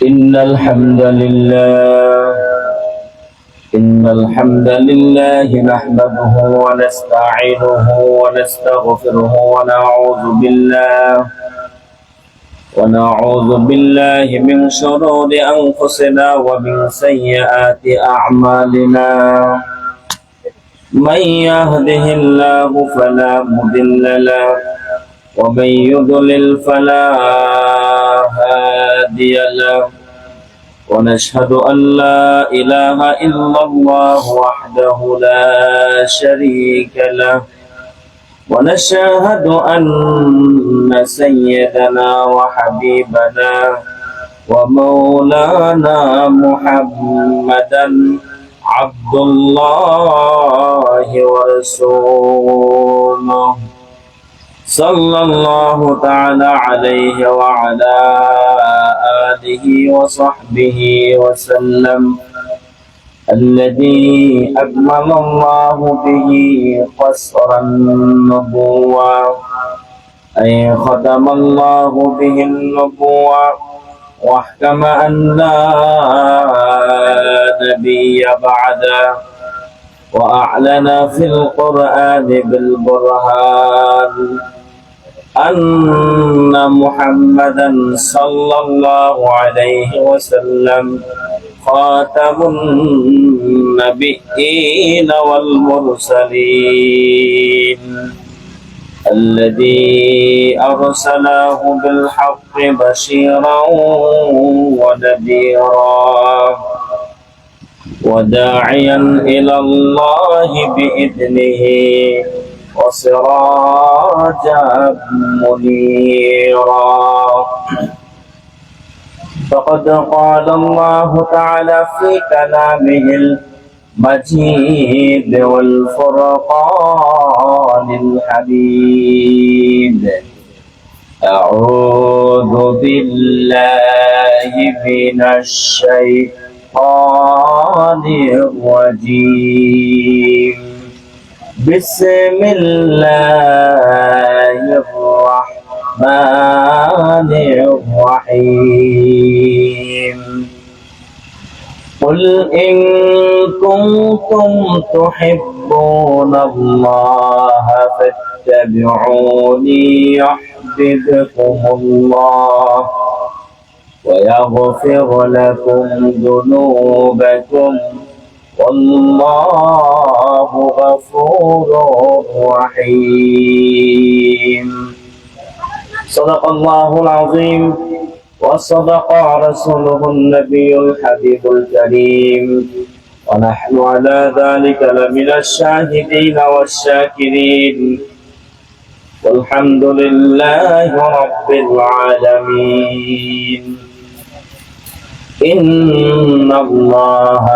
إن الحمد لله نحمده ونستعينه ونستغفره ونعوذ بالله من شرور أنفسنا ومن سيئات أعمالنا من يهده الله فلا مضل له ومن يضلل فلا هادي له ونشهد أن لا إله إلا الله وحده لا شريك له ونشهد أن سيدنا وحبيبنا ومولانا محمدا عبد الله ورسوله صلى الله تعالى عليه وعلى آله وصحبه وسلم الذي أكمل الله به قصر النبوة أي ختم الله به النبوة واحكم أن لا نبي بعده وأعلن في القرآن بالبرهان أن محمدا صلى الله عليه وسلم خاتم النبيين والمرسلين الذي أرسله بالحق بشيرا ونذيرا وداعيا إلى الله بإذنه وسراجا منيرا فقد قال الله تعالى في كلامه المجيد والفرقان الحميد أعوذ بالله من الشيطان الرجيم بسم الله الرحمن الرحيم قل إن كنتم تحبون الله فاتبعوني يحببكم الله ويغفر لكم ذنوبكم والله غفور رحيم صدق الله العظيم وصدق رسوله النبي الحبيب الكريم ونحن على ذلك لمن الشاهدين والشاكرين والحمد لله رب العالمين إن الله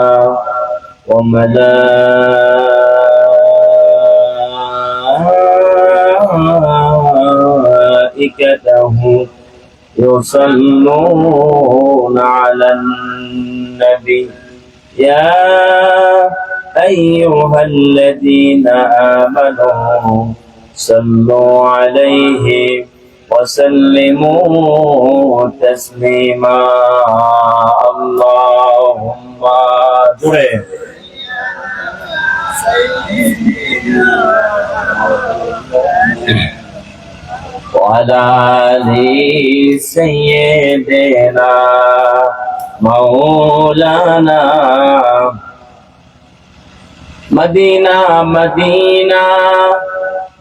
وملائكته يصلون على النبي يا أيها الذين آمنوا صلوا عليه وسلموا تسليما اللهم جرے وعلى آل سيدنا مولانا مدینہ مدینہ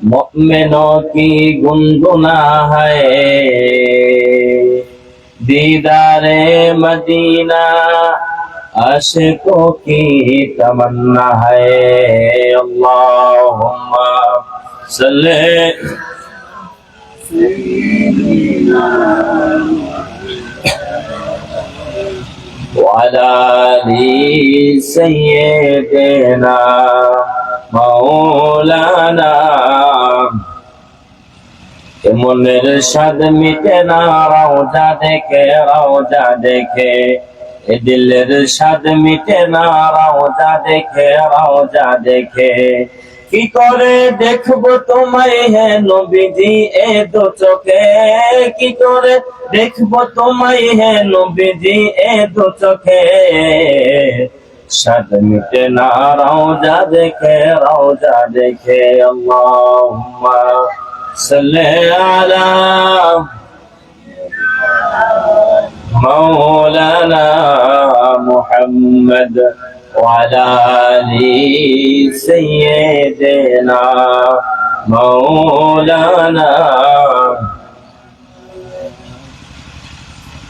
مومنوں کی گنگنا ہے دیدار مدینہ عاشقوں کی تمنا ہے اللہم صلی وعلى آل سيدنا مولانا মনের স্বাদ মিটে না রওজা দেখে এ দিলের স্বাদ মিটে না রওজা দেখে কি করে দেখবো তোমায় হে নবীজি এ দো চোখে, কি করে দেখবো তোমায় হে নবীজি এ দো চোখে, সাদ মিটে না রওজা দেখে, রওজা দেখে। আল্লাহুম্মা সাল্লি আলা মাওলানা মুহাম্মদ وعلى آل سيدنا مولانا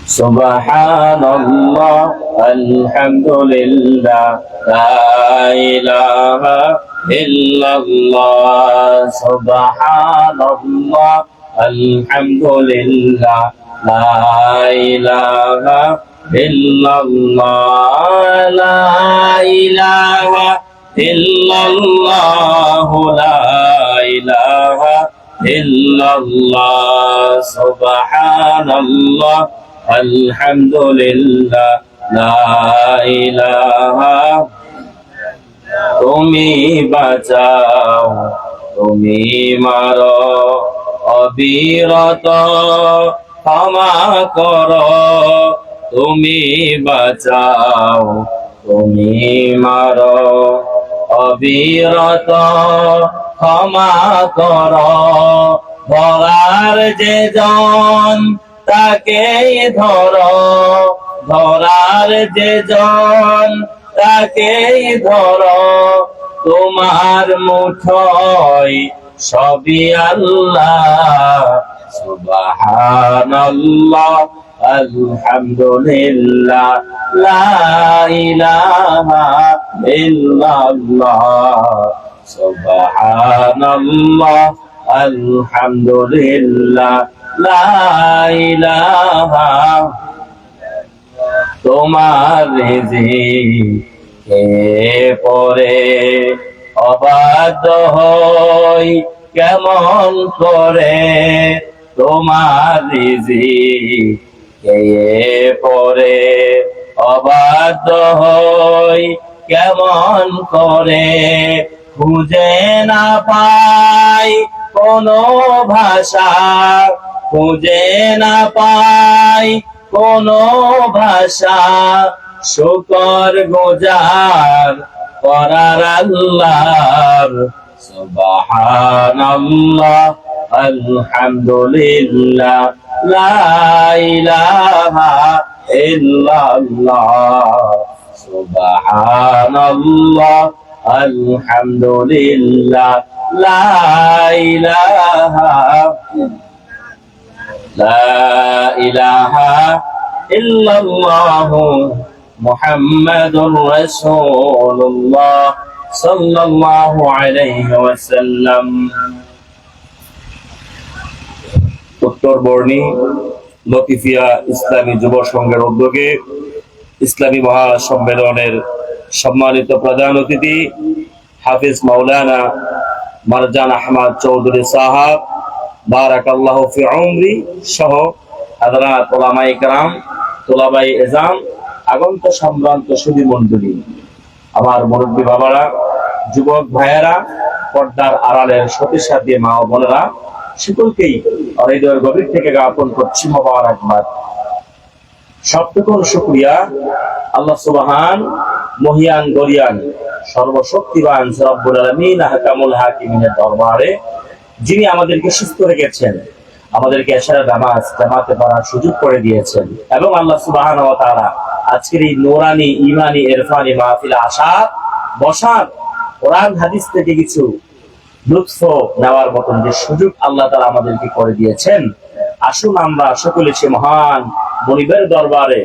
سبحان الله الحمد لله لا إله إلا الله سبحان الله الحمد لله لا إله إلا الله لا إله إلا الله لا إله إلا الله سبحان الله الحمد لله لا إله তুমি বাঁচাও তুমি মারো অবিরত ক্ষমা করো তুমি বাঁচাও তুমি মারো অবিরত ক্ষমা করো ধরার যে জন তাকেই ধরো ধরার যে জন তাকেই ধরো তোমার মুঠোয় সবই আল্লাহ সুবহানাল্লাহ আলহামদুলিল্লাহ লা ইলাহা ইল্লাল্লাহ সুবহানাল্লাহ আলহামদুলিল্লাহ লা ইলাহা তোমার রিজিকে পরে অবাধ্য হই কেমন করে তোমার রিজিকে পরে অবাধ্য হই কেমন করে খুঁজে না পাই কোনো ভাষা খুঁজে না পাই কোনো ভাষা শুকর গুজার করার আল্লাহর সুবহানাল্লাহ আলহামদুলিল্লাহ লা ইলাহা ইল্লাল্লাহ সুবহানাল্লাহ আলহামদুলিল্লাহ লা ইলাহা لا إله إلا الله محمد رسول الله صلى الله عليه وسلم উত্তরবর্ণী লতিফিয়া ইসলামী যুব সংঘের উদ্যোগে ইসলামী মহাসম্মেলনের সম্মানিত প্রধান অতিথি হাফিজ মাওলানা মারজান আহমদ চৌধুরী সাহাব বারাকাল্লাহু ফি উমরি সহ হাযরাত উলামায়ে কেরাম তুলাবায়ে ইজাম আগন্ত সম্ভ্রান্ত সুধী মণ্ডলী আমার মুরব্বী বাবারা যুবক ভাইয়েরা পর্দার আড়ালের সতী সাথী মা ও বোনেরা সকলকেই হৃদয়ের গভীর থেকে জ্ঞাপন করছি মোবারকবাদ সবটুকু শুকরিয়া আল্লাহ সুবহান মহিয়ান গরিয়ান সর্বশক্তিমান রব্বুল আলামিন আহকামুল হাকিমিনের দরবারে যিনি আমাদেরকে সুস্থ রেখেছেন আমাদেরকে এশারের নামাজ জামাতে পড়ার সুযোগ করে দিয়েছেন এবং আল্লাহ সুবহানাহু ওয়া তাআলা আজকের এই নূরানি ঈমানি ইরফানি মাহফিলে আসার বসার কোরআন হাদিস থেকে কিছু লুৎফ নেওয়ার মতন যে সুযোগ আল্লাহ তাআলা আমাদেরকে করে দিয়েছেন আসুন আমরা সকলে সে মহান মনিবের দরবারে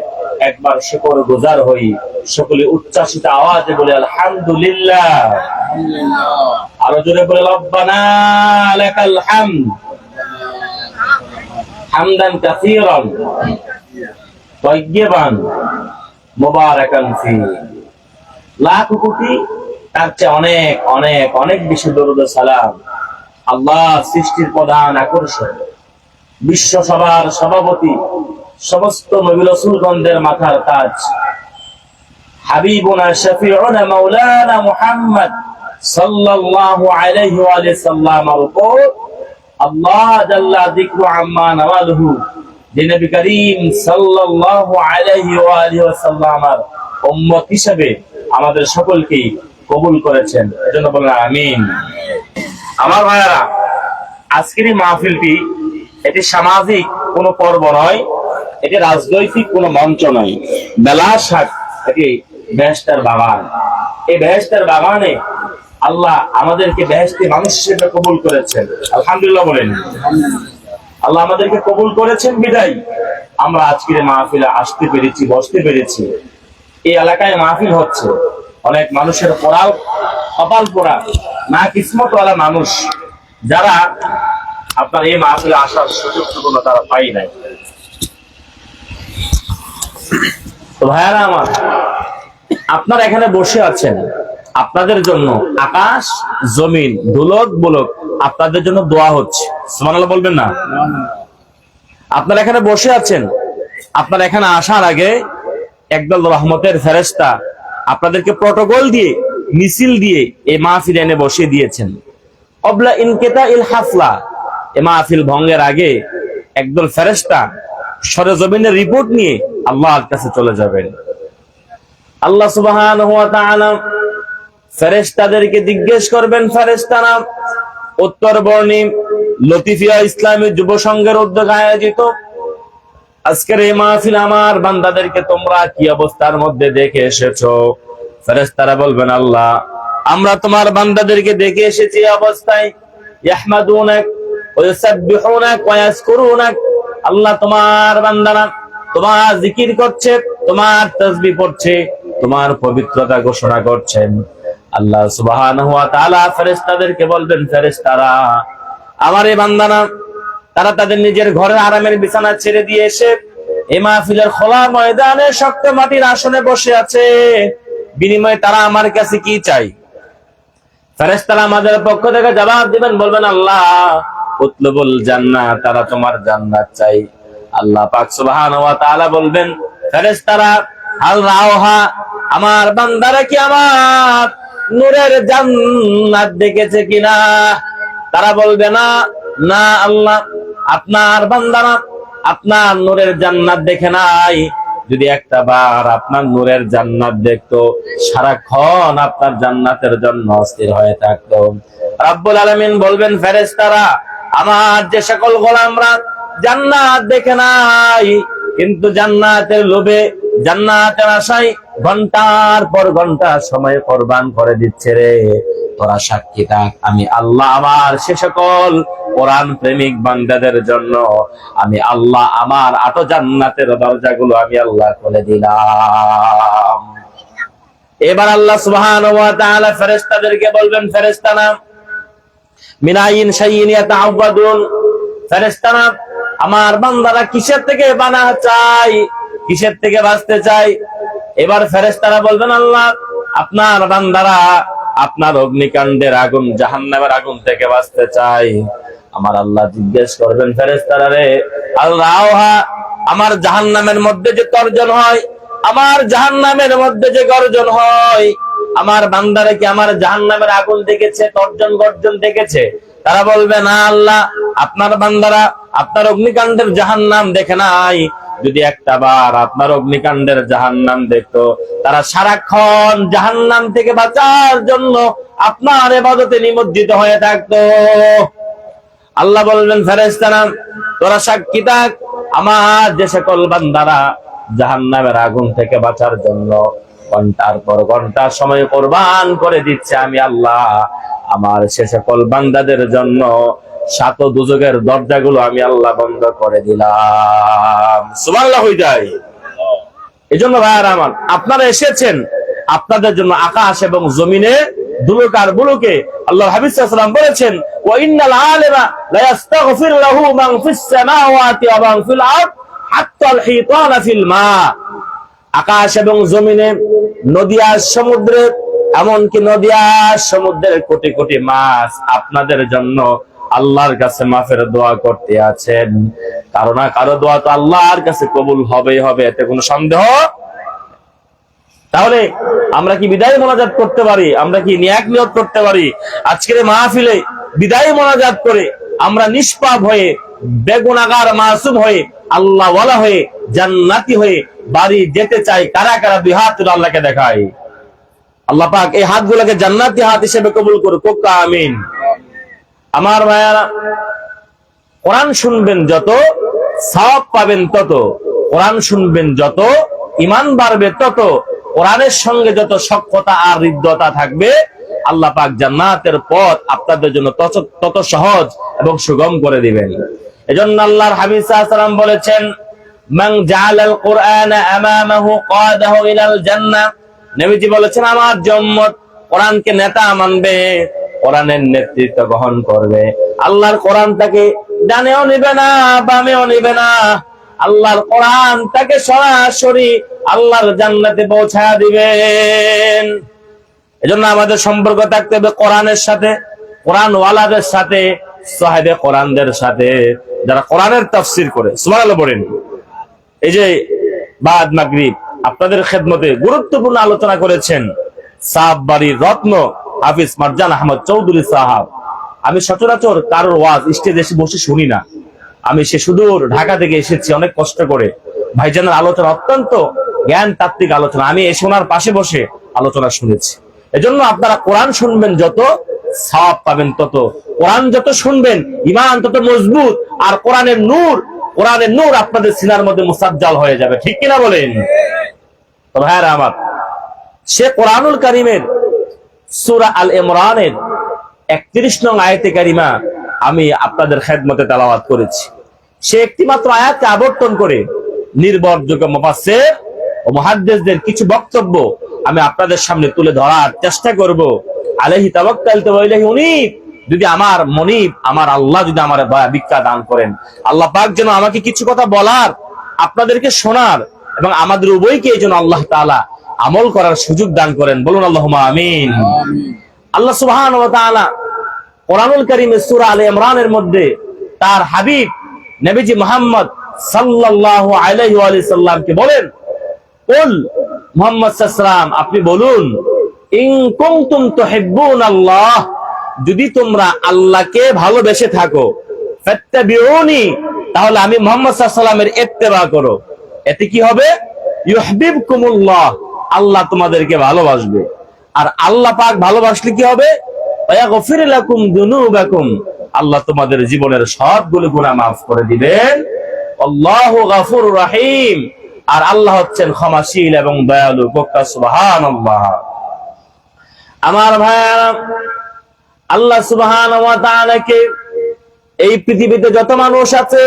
একবার শুকর গুজার হই সকলে উচ্চাসিত আওয়াজে বলে আলহামদুলিল্লাহ আরো জোরে বলে রব্বানা লাকাল হামদ হামদান কাসীরান তাইয়্যিবান মুবারাকান ফি লাখ কোটি তার চেয়ে অনেক অনেক অনেক বেশি দরুদ ও সালাম আল্লাহ সৃষ্টির প্রধান আকর্ষণ বিশ্ব সভার সভাপতি সমস্ত নবী রাসূলগণদের মাথার তাজ হাবিবুনা শফিউনা মাওলানা মুহাম্মদ সাল্লাল্লাহু আলাইহি ওয়া সাল্লামের উপর আল্লাহ জাল্লা যিকরু আম্মা নাওয়ালহু, যে নবী করিম সাল্লাল্লাহু আলাইহি ওয়া সাল্লামের উম্মত হিসেবে আমাদের সকলকে কবুল করেছেন। এজন্য বলেন আমিন। আমার ভাইরা, আজকের এই মাহফিলটি এটি সামাজিক কোনো পর্ব নয়, এটি রাজনৈতিক কোনো মঞ্চ নয়। বেলাসাক এটি বেহেশতের বাগান। এই বেহেশতের বাগানে আল্লাহ আমাদেরকে বেহেশতি মানুষ হিসেবে কবুল করেছেন। আলহামদুলিল্লাহ বলেন। আল্লাহ আমাদেরকে কবুল করেছেন বিদায় আমরা আজকের মাহফিলে আসতে পেরেছি, বসতে পেরেছি। এই এলাকায় মাহফিল হচ্ছে, অনেক মানুষের পড়াও কপাল পোড়া না কিসমতওয়ালা মানুষ যারা আপনার এই মাহফিলে আসার সুযোগটুকু তারা পাই নাই। তো ভাইয়ারা আমার, আপনারা এখানে বসে আছেন, আপনাদের জন্য আকাশ জমিন দোলক বোলক আপনাদের জন্য দোয়া হচ্ছে। সুবহানাল্লাহ বলবেন না? আপনারা এখানে বসে আছেন, আপনারা এখানে আসার আগে একদল রহমতের ফেরেশতা আপনাদেরকে প্রটোকল দিয়ে, মিছিল দিয়ে এই মাহফিল এনে বসিয়ে দিয়েছেন। ক্বাবলা ইনকিতাইল হাফলা, এই মাহফিল ভঙ্গের আগে একদল ফেরেশতা সরেজমিনের রিপোর্ট নিয়ে আল্লাহর কাছে চলে যাবেন। আল্লাহ সুবহানাহু ওয়া তাআলা ফেরেশতাদেরকে জিজ্ঞেস করবেন, ফেরেশতারা উত্তরবর্ণী লতিফিয়া ইসলামী যুব সংঘের উদ্যোগে আয়োজিত আজকের এই মাহফিল আমার বান্দাদেরকে তোমরা কি অবস্থার মধ্যে দেখে এসেছো? ফেরেশতারা বলবেন, আল্লাহ আমরা তোমার বান্দাদেরকে দেখে এসেছি অবস্থায় ইয়াহমাদুনাক ওয়া ইউসাব্বিহুনাক ওয়া ইয়াজকুরুনাক। আল্লাহ তোমার বান্দারা তোমার জিকির করছে, তোমার তাসবিহ পড়ছে, তোমার পবিত্রতা ঘোষণা করছেন। আল্লাহ সুবহানাহু ওয়া তাআলা ফেরেশতাদেরকে বলবেন, ফেরেশতারা আমার এই বান্দারা তারা তাদের নিজের ঘরের আরামের বিছানা ছেড়ে দিয়ে এসে এই মাহফিলের খোলা ময়দানে শক্ত মাটির আসনে বসে আছে, বিনিময়ে তারা আমার কাছে কি চাই? ফেরেশতারা আমাদের পক্ষ থেকে জবাব দিবেন, বলবেন, আল্লাহ উতলুবুল জান্নাত, তারা তোমার জান্নাত চাই। আল্লাহ পাক সুবহানাহু ওয়া তাআলা বলবেন, ফেরেশতারা আল রাওহা, আমার বান্দারা কি আমার নূরের জান্নাত দেখেছে কিনা? তারা বলবে না, না আল্লাহ আপনার বান্দারা আপনার নূরের জান্নাত দেখে নাই। যদি একটা বার আপনার নূরের জান্নাত দেখতো, সারাক্ষণ আপনার জান্নাতের জন্য অস্থির হয়ে থাকতো। রব্বুল আলামিন বলবেন, ফেরেশতারা আমার যে সকল গোলামরা জান্নাত দেখে নাই, কিন্তু জান্নাতের লোভে, জান্নাতের আশায় ঘন্টার পর ঘন্টা সময় কুরবান করে দিচ্ছে রে, তোরা সাক্ষী থাক, আমি আল্লাহ আমার সে সকল কোরআন প্রেমিক বান্দাদের জন্য আমি আল্লাহ আমার আটো জান্নাতের দরজাগুলো আমি আল্লাহ খুলে দিলাম। এবার আল্লাহ সুবহানাহু ওয়া তাআলা ফেরেশতাদেরকে বলবেন, ফেরেশতারা মিনাইন শাইইন ইয়াতাআওয়াদুন, ফেরেশতারা আমার বান্দারা কিসের থেকে বানা চাই, কিসের থেকে বাঁচতে চাই? এবার ফেরেশতারা বলবেন, আল্লাহ আপনার বান্দারা আপনার অগ্নিকাণ্ডের আগুন, জাহান্নামের আগুন থেকে বাঁচতে চাই। আমার আল্লাহ জিজ্ঞেস করবেন, ফেরেশতারা রে আল্লাহ আমার জাহান্নামের মধ্যে যে তর্জন হয়, আমার জাহান্নামের মধ্যে যে গর্জন হয়, আমার বান্দারা কি আমার জাহান্নামের আগুন দেখেছে, তর্জন গর্জন দেখেছে? তারা বলবে, না আল্লাহ আপনার বান্দারা আপনার অগ্নিকাণ্ডের জাহান্নাম দেখে নাই। যদি একটা বার আপনার অগ্নিকাণ্ডের জাহান্নাম দেখতো, তারা সারাক্ষণ জাহান্নাম থেকে বাঁচার জন্য আপনার ইবাদতে নিমজ্জিত হয়ে থাকতো। আল্লাহ বলবেন, ফেরেশতারা তোরা সাক্ষী থাক, আমার যে সকল বান্দারা জাহান্নামের আগুন থেকে বাঁচার জন্য ঘন্টার পর ঘন্টা সময় কুরবান করে দিচ্ছে, আমি আল্লাহ আমার সে সকল বান্দাদের জন্য সাত দুজকের দরজাগুলো আমি আল্লাহ বন্ধ করে দিলাম। সুবহানাল্লাহ হয়ে যায়। এজন্য ভাইয়ারা আমার, আপনারা এসেছেন, আপনাদের জন্য আকাশ এবং জমিনে দুলুক আর বুলুকে আল্লাহর হাবিব সাল্লাল্লাহু আলাইহি ওয়াসাল্লাম বলেছেন, ওয়া ইন্নাল আলিমা লা ইস্তাগফির লাহু মান ফিস সামাওয়াতি ওয়া মান ফিল আরদ হাত্তা আল হিতানা ফিল মা। আকাশ এবং জমিনে, নদী আর সমুদ্রে, এমনকি নদী আর সমুদ্রের কোটি কোটি মাছ আপনাদের জন্য আল্লাহর কাছে মাফের দোয়া করতে আছেন। কারো না কারো দোয়া তো আল্লাহর কাছে কবুল হবেই হবে, এতে কোনো সন্দেহ। তাহলে আমরা কি বিদায় মোনাজাত করতে পারি? আমরা কি নিয়াত নিয়ত করতে পারি? আজকের মাহফিলে বিদায় মোনাজাত করে আমরা নিষ্পাপ হয়ে, বেগুনাগার মাসুম হয়ে, আল্লাহ ওয়ালা হয়ে, জান্নাতি হয়ে বাড়ি যেতে চাই। কারা কারা দুই হাত তুলে আল্লাহকে দেখায়? আল্লাহ পাক এই হাতগুলোকে জান্নাতি হাত হিসেবে কবুল করুক, আমিন। আমার ভাইয়ারা, কোরআন শুনবেন যত সওয়াব পাবেন তত, কোরআন শুনবেন যত ঈমান বাড়বে তত, কোরআনের সঙ্গে যত সখ্যতা আর হৃদ্যতা থাকবে, আল্লাহ পাক জান্নাতের পথ আপনাদের জন্য তত সহজ এবং সুগম করে দিবেন। এজন্য আল্লাহর হাবিব সাল্লাল্লাহু আলাইহি ওয়াসাল্লাম বলেছেন, মান জাআলাল কুরআনা আমামাহু কাদাহু ইলাল জান্নাহ। নবীজি বলেছেন, আমার উম্মত কোরআনকে নেতা মানবে, কোরআনের নেতৃত্ব গ্রহণ করবে। আল্লাহর কোরআন তাকে ডানেও নিবে না, বামেও নিবে না। আল্লাহর কোরআন তাকে সরাসরি আল্লাহর জান্নাতে পৌঁছা দিবেন। এজন্য আমাদের সম্পর্ক থাকতে হবে কোরআনের সাথে, কোরআন ওয়ালাদের সাথে, সাহেবে কোরআনদের সাথে, যারা কোরআনের তাফসীর করে। সুবহানাল্লাহ বলেন। এই যে বাদ মাগরিব আপনাদের খেদমতে গুরুত্বপূর্ণ আলোচনা করেছেন সাহাব বাড়ির রত্ন হাফিজ মারজান আহমদ চৌধুরী সাহাব। আমি সচরাচর কারোর ওয়াজ স্টেজে এসে বসে শুনি না। আমি সে সুদূর ঢাকা থেকে এসেছি অনেক কষ্ট করে। ভাইজানের আলোচনা অত্যন্ত জ্ঞান তাত্ত্বিক আলোচনা, আমি এসে ওনার পাশে বসে আলোচনা শুনেছি। এজন্য আপনারা কোরআন শুনবেন যত সওয়াব পাবেন তত, কোরআন যত শুনবেন ঈমান তত মজবুত, আর কোরআনের নূর আপনাদের সিনার মধ্যে মুসাজ্জাল হয়ে যাবে। ঠিক কিনা বলেন? তো ভাইরা আমার, সে কোরআনুল কারীমের সূরা আল ইমরানের 31 নং আয়াতে কারিমা আমি আপনাদের খেদমতে তেলাওয়াত করেছি। সে একটি মাত্র আয়াতকে আবর্তন করে নির্ভরযোগ্য মুফাসসির ও মুহাদ্দিসদের কিছু বক্তব্য আমি আপনাদের সামনে তুলে ধরার চেষ্টা করব। আলাইহি তাওয়াক্কালতু ওয়া ইলাইহি উনীব। যদি আমার মনিব, আমার আল্লাহ যদি আমার দয়া ভিক্ষা দান করেন, আল্লাহ পাক যেন আমাকে কিছু কথা বলার, আপনাদেরকে শোনার এবং আমাদের উভয়কে এই জন্য আল্লাহ তাআলা আমল করার সুযোগ দান করেন। বলুন আল্লাহুম্মা আমিন। আল্লাহ সুবহানাহু ওয়া তাআলা কোরআনুল কারীমের সূরা আলে ইমরানের মধ্যে তার হাবিব নবীজি মুহাম্মদ সাল্লাল্লাহু আলাইহি ওয়া সাল্লামকে বলেন, কুল মুহাম্মদ সাল্লাল্লাহু আলাইহি ওয়াসাল্লাম আপনি বলুন, ইন কুনতুম তুহিব্বুনাল্লাহ, যদি তোমরা আল্লাহকে ভালোবেসে থাকো, ফাত্তাবিউনি, তাহলে আমি মুহাম্মদ সাল্লাল্লাহু আলাইহি ওয়াসাল্লামের ইত্তেবা করো। এতে কি হবে? ইউহিব্বুকুমুল্লাহ, আল্লাহ তোমাদেরকে ভালোবাসবে। আর আল্লাহ পাক ভালোবাসলে কি হবে? ওয়াগফির লাকুম যুনুবাকুম, আল্লাহ তোমাদের জীবনের সবগুলো গুনাহ মাফ করে দিবেন। আল্লাহু গফুরুর রহিম, আর আল্লাহ হচ্ছেন ক্ষমাশীল এবং দয়ালু। বক্তা সুবহানাল্লাহ। আমার ভাইরা, আল্লাহ সুবহানাহু ওয়া তাআলাকে এই পৃথিবীতে যত মানুষ আছে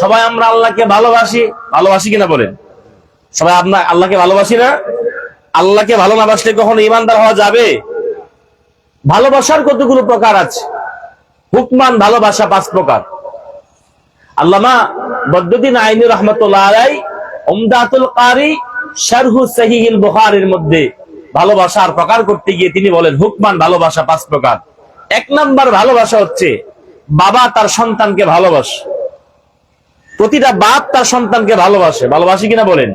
সবাই আমরা আল্লাহকে ভালোবাসি। ভালোবাসি কিনা বলেন? সবাই আপনার আল্লাহকে ভালোবাসি না? আল্লাহকে ভালো না বাসলে কখনো ঈমানদার হওয়া যাবে? ভালোবাসার কতগুলো প্রকার আছে। হুকমান ভালোবাসা 5 প্রকার। আল্লামা বদরুদ্দীন আইনি রাহমাতুল্লাহ আলাইহি উমদাতুল কারি শারহু সহিহুল বুখারীর মধ্যে ভালোবাসার প্রকার করতে গিয়ে তিনি বলেন, হুকমান ভালোবাসা 5 প্রকার। 1 নাম্বার ভালোবাসা হচ্ছে বাবা তার সন্তানকে ভালোবাসে। প্রতিটা বাপ তার সন্তানকে ভালোবাসে। ভালোবাসি কিনা বলেন?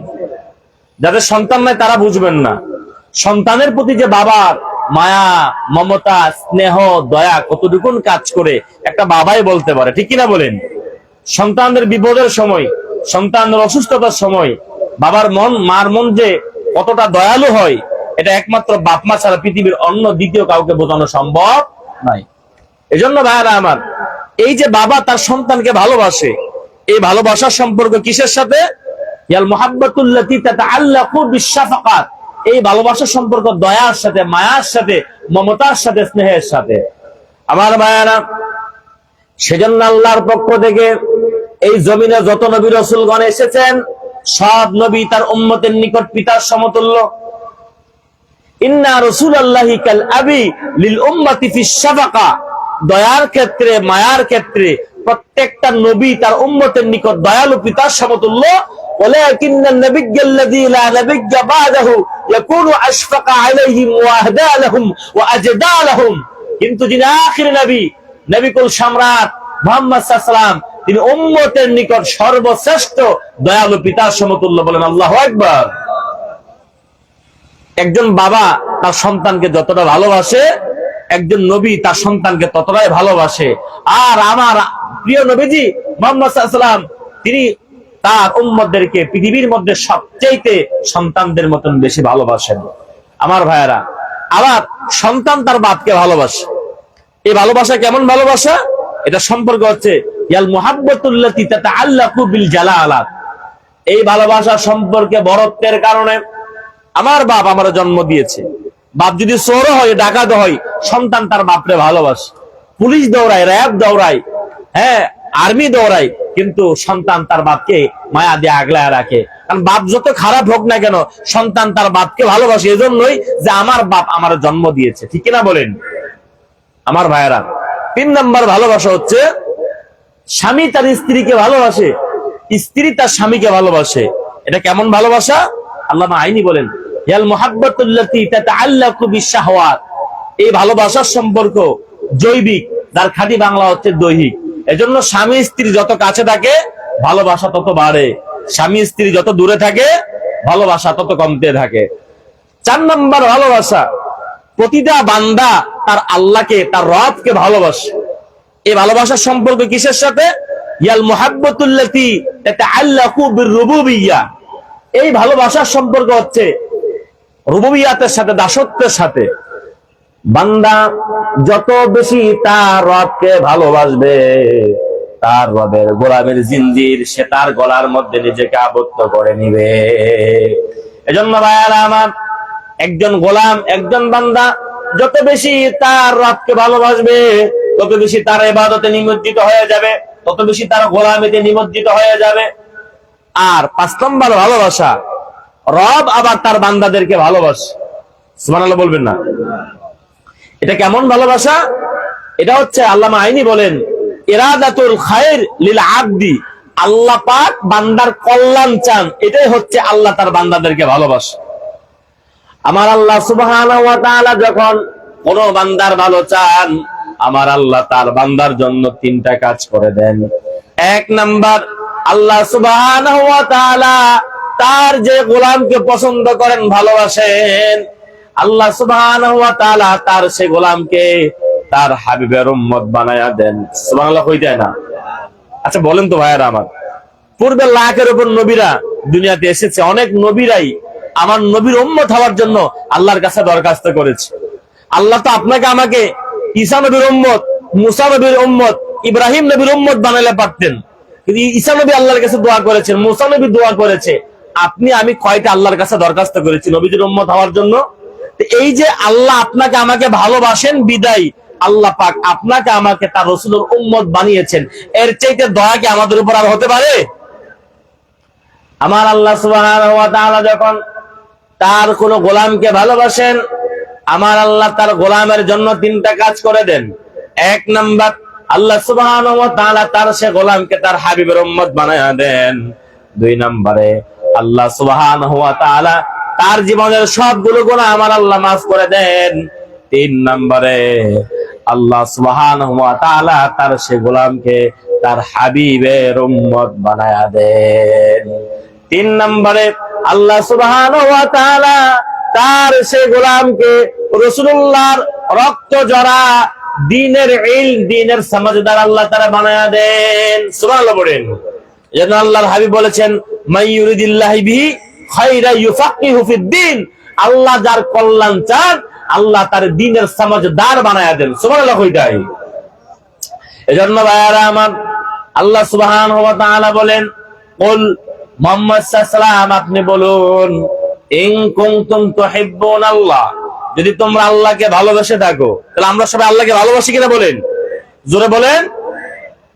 যাদের সন্তান নাই তারা বুঝবেন না। সন্তানের প্রতি যে বাবার মায়া, মমতা, স্নেহ, দয়া কতটুকুন কাজ করে একটা বাবাই বলতে পারে। ঠিক কিনা বলেন? সন্তানদের বিপদের সময়, সন্তানদের অসুস্থতার সময় বাবার মন, মার মন যে কতটা দয়ালু হয়, এটা একমাত্র বাপ মা ছাড়া পৃথিবীর অন্য দ্বিতীয় কাউকে বোঝানো সম্ভব নাই। এজন্য ভাইরা আমার, এই যে বাবা তার সন্তানকে ভালোবাসে, এই ভালোবাসার সম্পর্ক কিসের সাথে? ইয়াল মুহাব্বাতুল্লাতী তাতাআল্লাকু বিশ-শাফাকাত, এই ভালোবাসার সম্পর্ক দয়ার সাথে, মায়ার সাথে, মমতার সাথে, স্নেহের সাথে। আমার ভাইরা, সেজন্য আল্লাহর পক্ষ থেকে এই জমিনে যত নবী রাসূলগণ এসেছেন, সব নবী তার উম্মতের নিকট পিতার সমতুল্য। ইন্না রাসূলাল্লাহি কাল আবি লিল উম্মতি ফিশ-শাফাকা, দয়ার ক্ষেত্রে, মায়ার ক্ষেত্রে প্রত্যেকটা নবী তার উম্মতের নিকট দয়ালু পিতার সমতুল্য। ওয়ালাকিন্নান নাবিয়্যাল্লাযী লা নাবিয়্যা বা'দাহু ইয়াকুনু আশফাকা আলাইহিম ওয়া আহদা লাহুম ওয়া আজদা লাহুম, কিন্তু যিনি আখির নবী, নবিকুল সম্রাট মুহাম্মদ সাল্লাল্লাহু আলাইহি ওয়াসাল্লাম, তিনি উম্মতের নিকট সর্বশ্রেষ্ঠ দয়ালু পিতার সমতুল্য। বলেন আল্লাহু আকবার। একজন বাবা তার সন্তানকে যতটা ভালোবাসে, একজন নবী তার সন্তানকে ততটাই ভালোবাসে। আর আমার প্রিয় নবীজি মুহাম্মদ সাল্লাল্লাহু আলাইহি ওয়াসাল্লাম তিনি তার উম্মতদেরকে পৃথিবীর মধ্যে সবচেয়ে সন্তানদের মতন বেশি ভালোবাসেন। আমার ভাইয়েরা, আবার সন্তান তার বাপকে ভালোবাসে। এই ভালোবাসা কেমন ভালোবাসা? এটা সম্পর্ক হচ্ছে ইয়াল মুহাব্বাতুল্লাতি তাতাআল্লাকু বিল জালালাত। এই ভালোবাসা সম্পর্কে বড়ত্বের কারণে আমার বাপ আমার জন্ম দিয়েছে। বাপ যদি চোর হয়, ডাকাত হয়, সন্তান তার বাপরে ভালোবাসে। পুলিশ দৌড়ায়, র্যাব দৌড়ায়, হ্যাঁ আর্মি দৌড়ায়, কিন্তু সন্তান তার বাপকে মায়া দিয়ে আগলায় রাখে। কারণ বাপ যত খারাপ হোক না কেন, সন্তান তার বাপকে ভালোবাসে এজন্যই যে আমার বাপ আমার জন্ম দিয়েছে। ঠিক কিনা বলেন আমার ভাইয়েরা? 3 নম্বর ভালোবাসা হচ্ছে স্বামী তার স্ত্রীকে ভালোবাসে, স্ত্রী তার স্বামীকে ভালোবাসে। এটা কেমন ভালোবাসা? আল্লামা আইনি বলেন ইয়াল মুহাব্বাতুল্লাতি তাতাআল্লাকু বিশ-শাহওয়াত। এই ভালোবাসার সম্পর্ক জৈবিক, যার খাঁটি বাংলা হচ্ছে দৈহিক। এজন্য স্বামী স্ত্রী যত কাছে থাকে ভালোবাসা তত বাড়ে, স্বামী স্ত্রী যত দূরে থাকে ভালোবাসা তত কমতে থাকে। 4 নম্বর ভালোবাসা, প্রতিটা বান্দা তার আল্লাহকে, তার রবকে ভালোবাসে। এই ভালোবাসার সম্পর্ক কিসের সাথে? ইয়াল মুহাব্বাতুল্লাতি তাতাআল্লাকু বির-রুবুবিয়্যাহ। এই ভালোবাসার সম্পর্ক হচ্ছে রুবুবিয়াতের সাথে, দাসত্বের সাথে। বান্দা যত বেশি তার রবকে ভালোবাসবে, তার রবের গোলামের জিনজির সে তার গলার মধ্যে নিজেকে আবদ্ধ করে নিবে। এজন্য ভাইয়ারা আমার, একজন গোলাম, একজন বান্দা যত বেশি তার রবকে ভালোবাসবে, তত বেশি তার ইবাদতে নিমজ্জিত হয়ে যাবে, তত বেশি তার গোলামিতে নিমজ্জিত হয়ে যাবে। আর 5 নম্বর ভালোবাসা, রব আবার তার বান্দাদেরকে ভালোবাসে। সুবহানাল্লাহ বলবেন না? এটা কেমন ভালোবাসা? এটা হচ্ছে আল্লামা আইনি বলেন ইরাদাতুল খায়র লিল আবদি। আল্লাহ পাক বান্দার কল্যাণ চান, এটাই হচ্ছে আল্লাহ তার বান্দাদেরকে ভালোবাসে। আমার আল্লাহ সুবহানাহু ওয়া তাআলা যখন কোন বান্দার ভালো চান, আমার আল্লাহ তার বান্দার জন্য 3টা কাজ করে দেন। 1 নাম্বার, আল্লাহ সুবহানাহু ওয়া তাআলা তার যে গোলামকে পছন্দ করেন, ভালোবাসেন, আল্লাহ সুবহানাহু ওয়া তাআলা তার সে গোলামকে তার হাবিবের উম্মত বানায়া দেন। সুবহানাল্লাহ কই দেয় না? আচ্ছা বলেন তো ভাইয়েরা আমার, পূর্বে লাখের উপর নবীরা দুনিয়াতে এসেছে, অনেক নবীরাই আমার নবীর উম্মত হওয়ার জন্য আল্লাহর কাছে দরখাস্ত করেছে। আল্লাহ তো আপনাকে আমাকে ঈসা নবীর উম্মত, মুসা নবীর উম্মত, ইব্রাহিম নবীর উম্মত বানাইলে পারতেন, কিন্তু ঈসা নবী আল্লাহর কাছে দোয়া করেছেন, মুসা নবী দোয়া করেছে। আপনি আমি কয়টা আল্লাহর কাছে দরখাস্ত করেছি নবীজির উম্মত হওয়ার জন্য? এই যে আল্লাহ আপনাকে আমাকে ভালোবাসেন বিদায় আল্লাহ পাক আপনাকে আমাকে তার রাসূলের উম্মত বানিয়েছেন। এর চাইতে দয়া কি আমাদের উপর আর হতে পারে? আমার আল্লাহ সুবহানাহু ওয়া তাআলা যখন তার কোন গোলামকে ভালোবাসেন, আমার আল্লাহ তার গোলামের জন্য 3টা কাজ করে দেন। 1 নাম্বার, আল্লাহ সুবহানাহু ওয়া তাআলা তার সে গোলামকে তার হাবিবের উম্মত বানায়া দেন। 2 নম্বরে, আল্লাহ সুবহানাহু ওয়া তাআলা তার জীবনের সবগুলো গুনাহ আমার আল্লাহ মাফ করে দেন। 3 নম্বরে, আল্লাহ সুবহানাহু ওয়া তাআলা তার সে গোলামকে তার হাবিবের উম্মত বানায়া দেন। 3 নম্বরে, আল্লাহ সুবহানাহু ওয়া তাআলা তার সে গোলামকে রাসূলুল্লাহর রক্ত জড়া দ্বীনের ইলম, দ্বীনের সমঝদার আল্লাহ তাআলা বানায়া দেন। সুবহানাল্লাহ বলেন। এজন্য আল্লাহর হাবিব বলেছেন, মাইয়ুরিদিল্লাহি বিহি খায়রা ইউফাক্কিহু ফিদ-দ্বীন। আল্লাহ যার কল্যাণ চান, আল্লাহ তার দ্বীনের সমঝদার বানায়া দেন। সুবহানাল্লাহ কইতাই। এজন্য ভাইয়ারা আমার, আল্লাহ সুবহানাহু ওয়া তাআলা বলেন, কুল, মুহাম্মদ সাল্লাল্লাহু আলাইহি ওয়াসাল্লাম আপনি বলুন, ইন কুনতুম তুহিব্বুনাল্লাহ, যদি তোমরা আল্লাহকে ভালোবেসে থাকো। তাহলে আমরা সবাই আল্লাহকে ভালোবাসি কিনা বলেন? জোরে বলেন।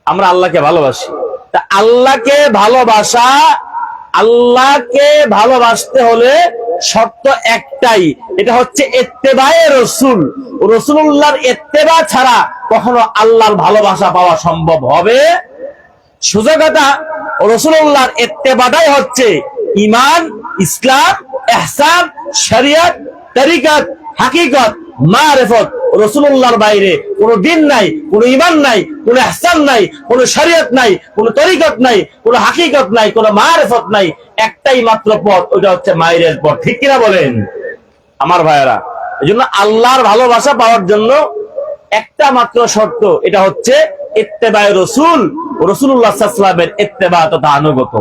আমরা আল্লাহকে ভালোবাসি। তা আল্লাহকে ভালোবাসা, আল্লাহকে ভালোবাসতে হলে শর্ত একটাই, এটা হচ্ছে ইত্তেবায়ে রাসূল। রাসূলুল্লাহর ইত্তেবা ছাড়া কখনো আল্লাহর ভালোবাসা পাওয়া সম্ভব হবে? সোজা কথা, রাসূলুল্লাহর ইত্তেবাটাই হচ্ছে ঈমান, ইসলাম, ইহসান, শরিয়ত, তরিকত, হাকিকত, মারিফত। রাসূলুল্লাহর বাইরে কোনো দিন নাই, কোনো ঈমান নাই, কোনো ইহসান নাই, কোনো শরিয়ত নাই, কোনো তরিকত নাই, কোনো হাকিকত নাই, কোনো মারিফত নাই। একটাই মাত্র পথ, ওটা হচ্ছে মায়ের পথ। ঠিক কিনা বলেন? আমার ভাইয়েরা, এই জন্য আল্লাহর ভালোবাসা পাওয়ার জন্য একটা মাত্র শর্ত, এটা হচ্ছে ইত্তেবায়ে রাসূল, রাসূলুল্লাহ সাল্লাল্লাহু আলাইহি ওয়াসাল্লামের ইত্তেবা তথা আনুগত্য।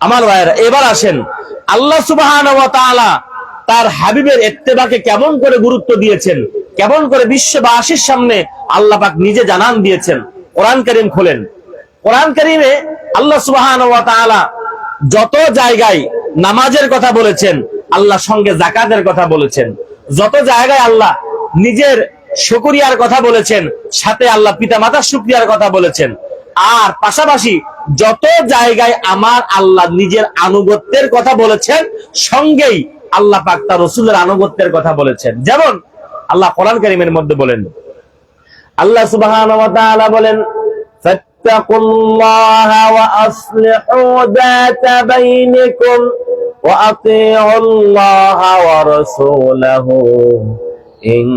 আমার ভাইয়েরা, এবার আসেন আল্লাহ সুবহানাহু ওয়া তাআলা তার হাবিবের ইত্তেবাকে কেমন করে গুরুত্ব দিয়েছেন, কেমন করে বিশ্ববাসীর সামনে আল্লাহ পাক নিজে জানান দিয়েছেন। কোরআন কারীম খোলেন, কোরআন কারীমে আল্লাহ সুবহানাহু ওয়া তাআলা যত জায়গায় নামাজের কথা বলেছেন, আল্লাহ সঙ্গে যাকাতের কথা বলেছেন। যত জায়গায় আল্লাহ নিজের শুকরিয়ার কথা বলেছেন, সাথে আল্লাহ পিতামাতার শুকরিয়ার কথা বলেছেন। আর পাশাপাশি যত জায়গায় আমার আল্লাহ নিজের আনুগত্যের কথা বলেছেন, সঙ্গেই আল্লাহ পাক তার রাসূলের আনুগত্যের কথা বলেছেন। যেমন আল্লাহ কোরআন কারীমের মধ্যে বলেন, আল্লাহ সুবহানাহু ওয়া তাআলা বলেন, ফাত্তাকুল্লাহা ওয়া আসলিহু যাতা বাইনিকুম ওয়া আতিউল্লাহা ওয়া রাসূলাহু ইন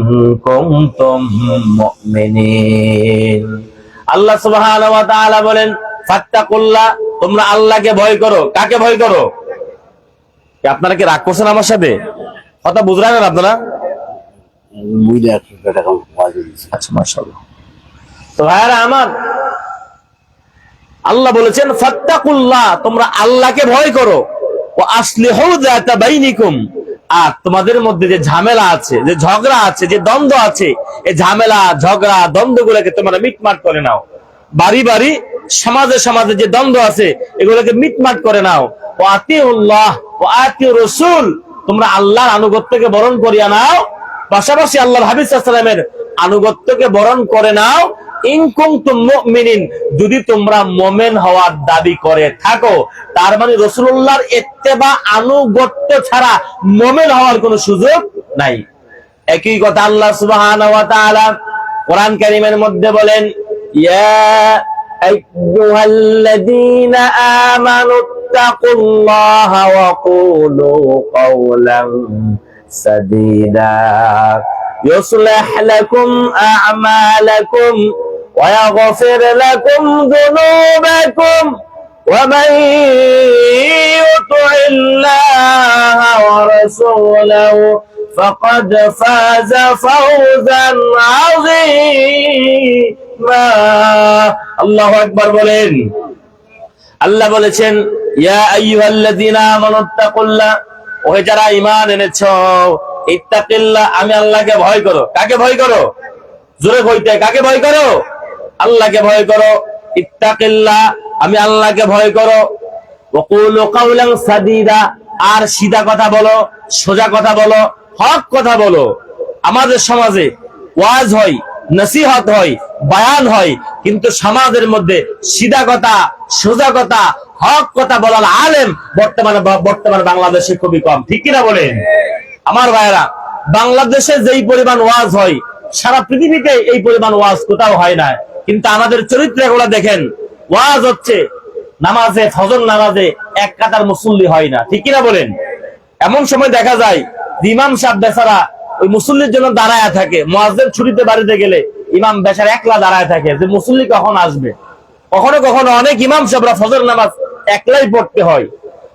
কুনতুম মুমিনিন। আল্লাহ সুবহানাহু ওয়া তাআলা বলেন, ফাত্তাকুল্লাহ, তোমরা আল্লাহকে ভয় করো। কাকে ভয় করো? আপনারা কি রাগ করছেন আমার সাথে? কথা বুঝলেন না আপনারা? আচ্ছা, মাশাআল্লাহ। তো ভাইরা আমার, আল্লাহ বলেছেন ফাত্তাকুল্লাহ, তোমরা আল্লাহকে ভয় করো, ওয়া আসলিহু যাতা বাইনিকুম, আর তোমাদের মধ্যে যে ঝামেলা আছে, যে ঝগড়া আছে, যে দ্বন্দ্ব আছে, এই ঝামেলা ঝগড়া দ্বন্দ্বগুলোকে তোমরা মিটমাট করে নাও। বাড়ি বাড়ি, সমাজে সমাজে যে দ্বন্দ্ব আছে, এগুলোকে মিটমাট করে নাও। ওয়া আতিউল্লাহ ওয়া আতিউর রাসূল, তোমরা আল্লাহর আনুগত্যকে বরণ করিয়া নাও, পাশাপাশি আল্লাহর হাবিব সাল্লাল্লাহু আলাইহি ওয়াসাল্লামের আনুগত্যকে বরণ করে নাও। ইন কুনতুম মুমিনিন, যদি তোমরা মুমিন হওয়ার দাবি করে থাকো। তার মানে রাসূলুল্লাহর ইত্তেবা আনুগত্য ছাড়া মুমিন হওয়ার কোনো সুযোগ নাই। একই কথা আল্লাহ সুবহানাহু ওয়া তাআলা কোরআন কারীমের মধ্যে বলেন, ইয়া আইয়ুহাল্লাযীনা আমানুত্তাকুল্লাহা ওয়া কুলু কাওলান সাদীদা يصلح لكم أعمالكم ويغفر لكم ذنوبكم ومن يطع الله ورسوله فقد فاز فوزا عظيما। الله أكبر বলেন। আল্লাহ বলেছেন, ইয়া আইয়ুহাল্লাযীনা আমানুত্তাকুল্লাহ, ওহে যারা ঈমান এনেছো, ইত্তাকিল্লাহ, আমি আল্লাহকে ভয় করো। কাকে ভয় করো? জোরে কইতে, কাকে ভয় করো? আল্লাহকে ভয় করো। ইত্তাকিল্লাহ, আমি আল্লাহকে ভয় করো। ওয়া কুলু কাওলান সাদীদা, আর সিধা কথা বলো, সোজা কথা বলো, হক কথা বলো। আমাদের সমাজে ওয়াজ হয়, নসিহত হয়, বয়ান হয়, কিন্তু সমাজের মধ্যে সিধা কথা, সোজা কথা, হক কথা বলার আলেম বর্তমানে বাংলাদেশে খুবই কম। ঠিক কিনা বলেন? আমার ভাইয়েরা, বাংলাদেশে যেই পরিমাণ ওয়াজ হয়, সারা পৃথিবীতে এই পরিমাণ ওয়াজ কোথাও হয় না। কিন্তু আমাদের চরিত্র এগুলো দেখেন, ওয়াজ হচ্ছে, নামাজে, ফজর নামাজে এক কাতার মুসল্লি হয় না। ঠিক কিনা বলেন? এমন সময় দেখা যায় ইমাম সাহেব বেচারা ওই মুসল্লির জন্য দাঁড়ায় থাকে। মুয়াজ্জিন ছুটিতে বাড়িতে গেলে ইমাম বেচারা একলা দাঁড়ায় থাকে যে মুসল্লি কখন আসবে। কখনো কখনো অনেক ইমাম সাহেবরা ফজর নামাজ একলাই পড়তে হয়।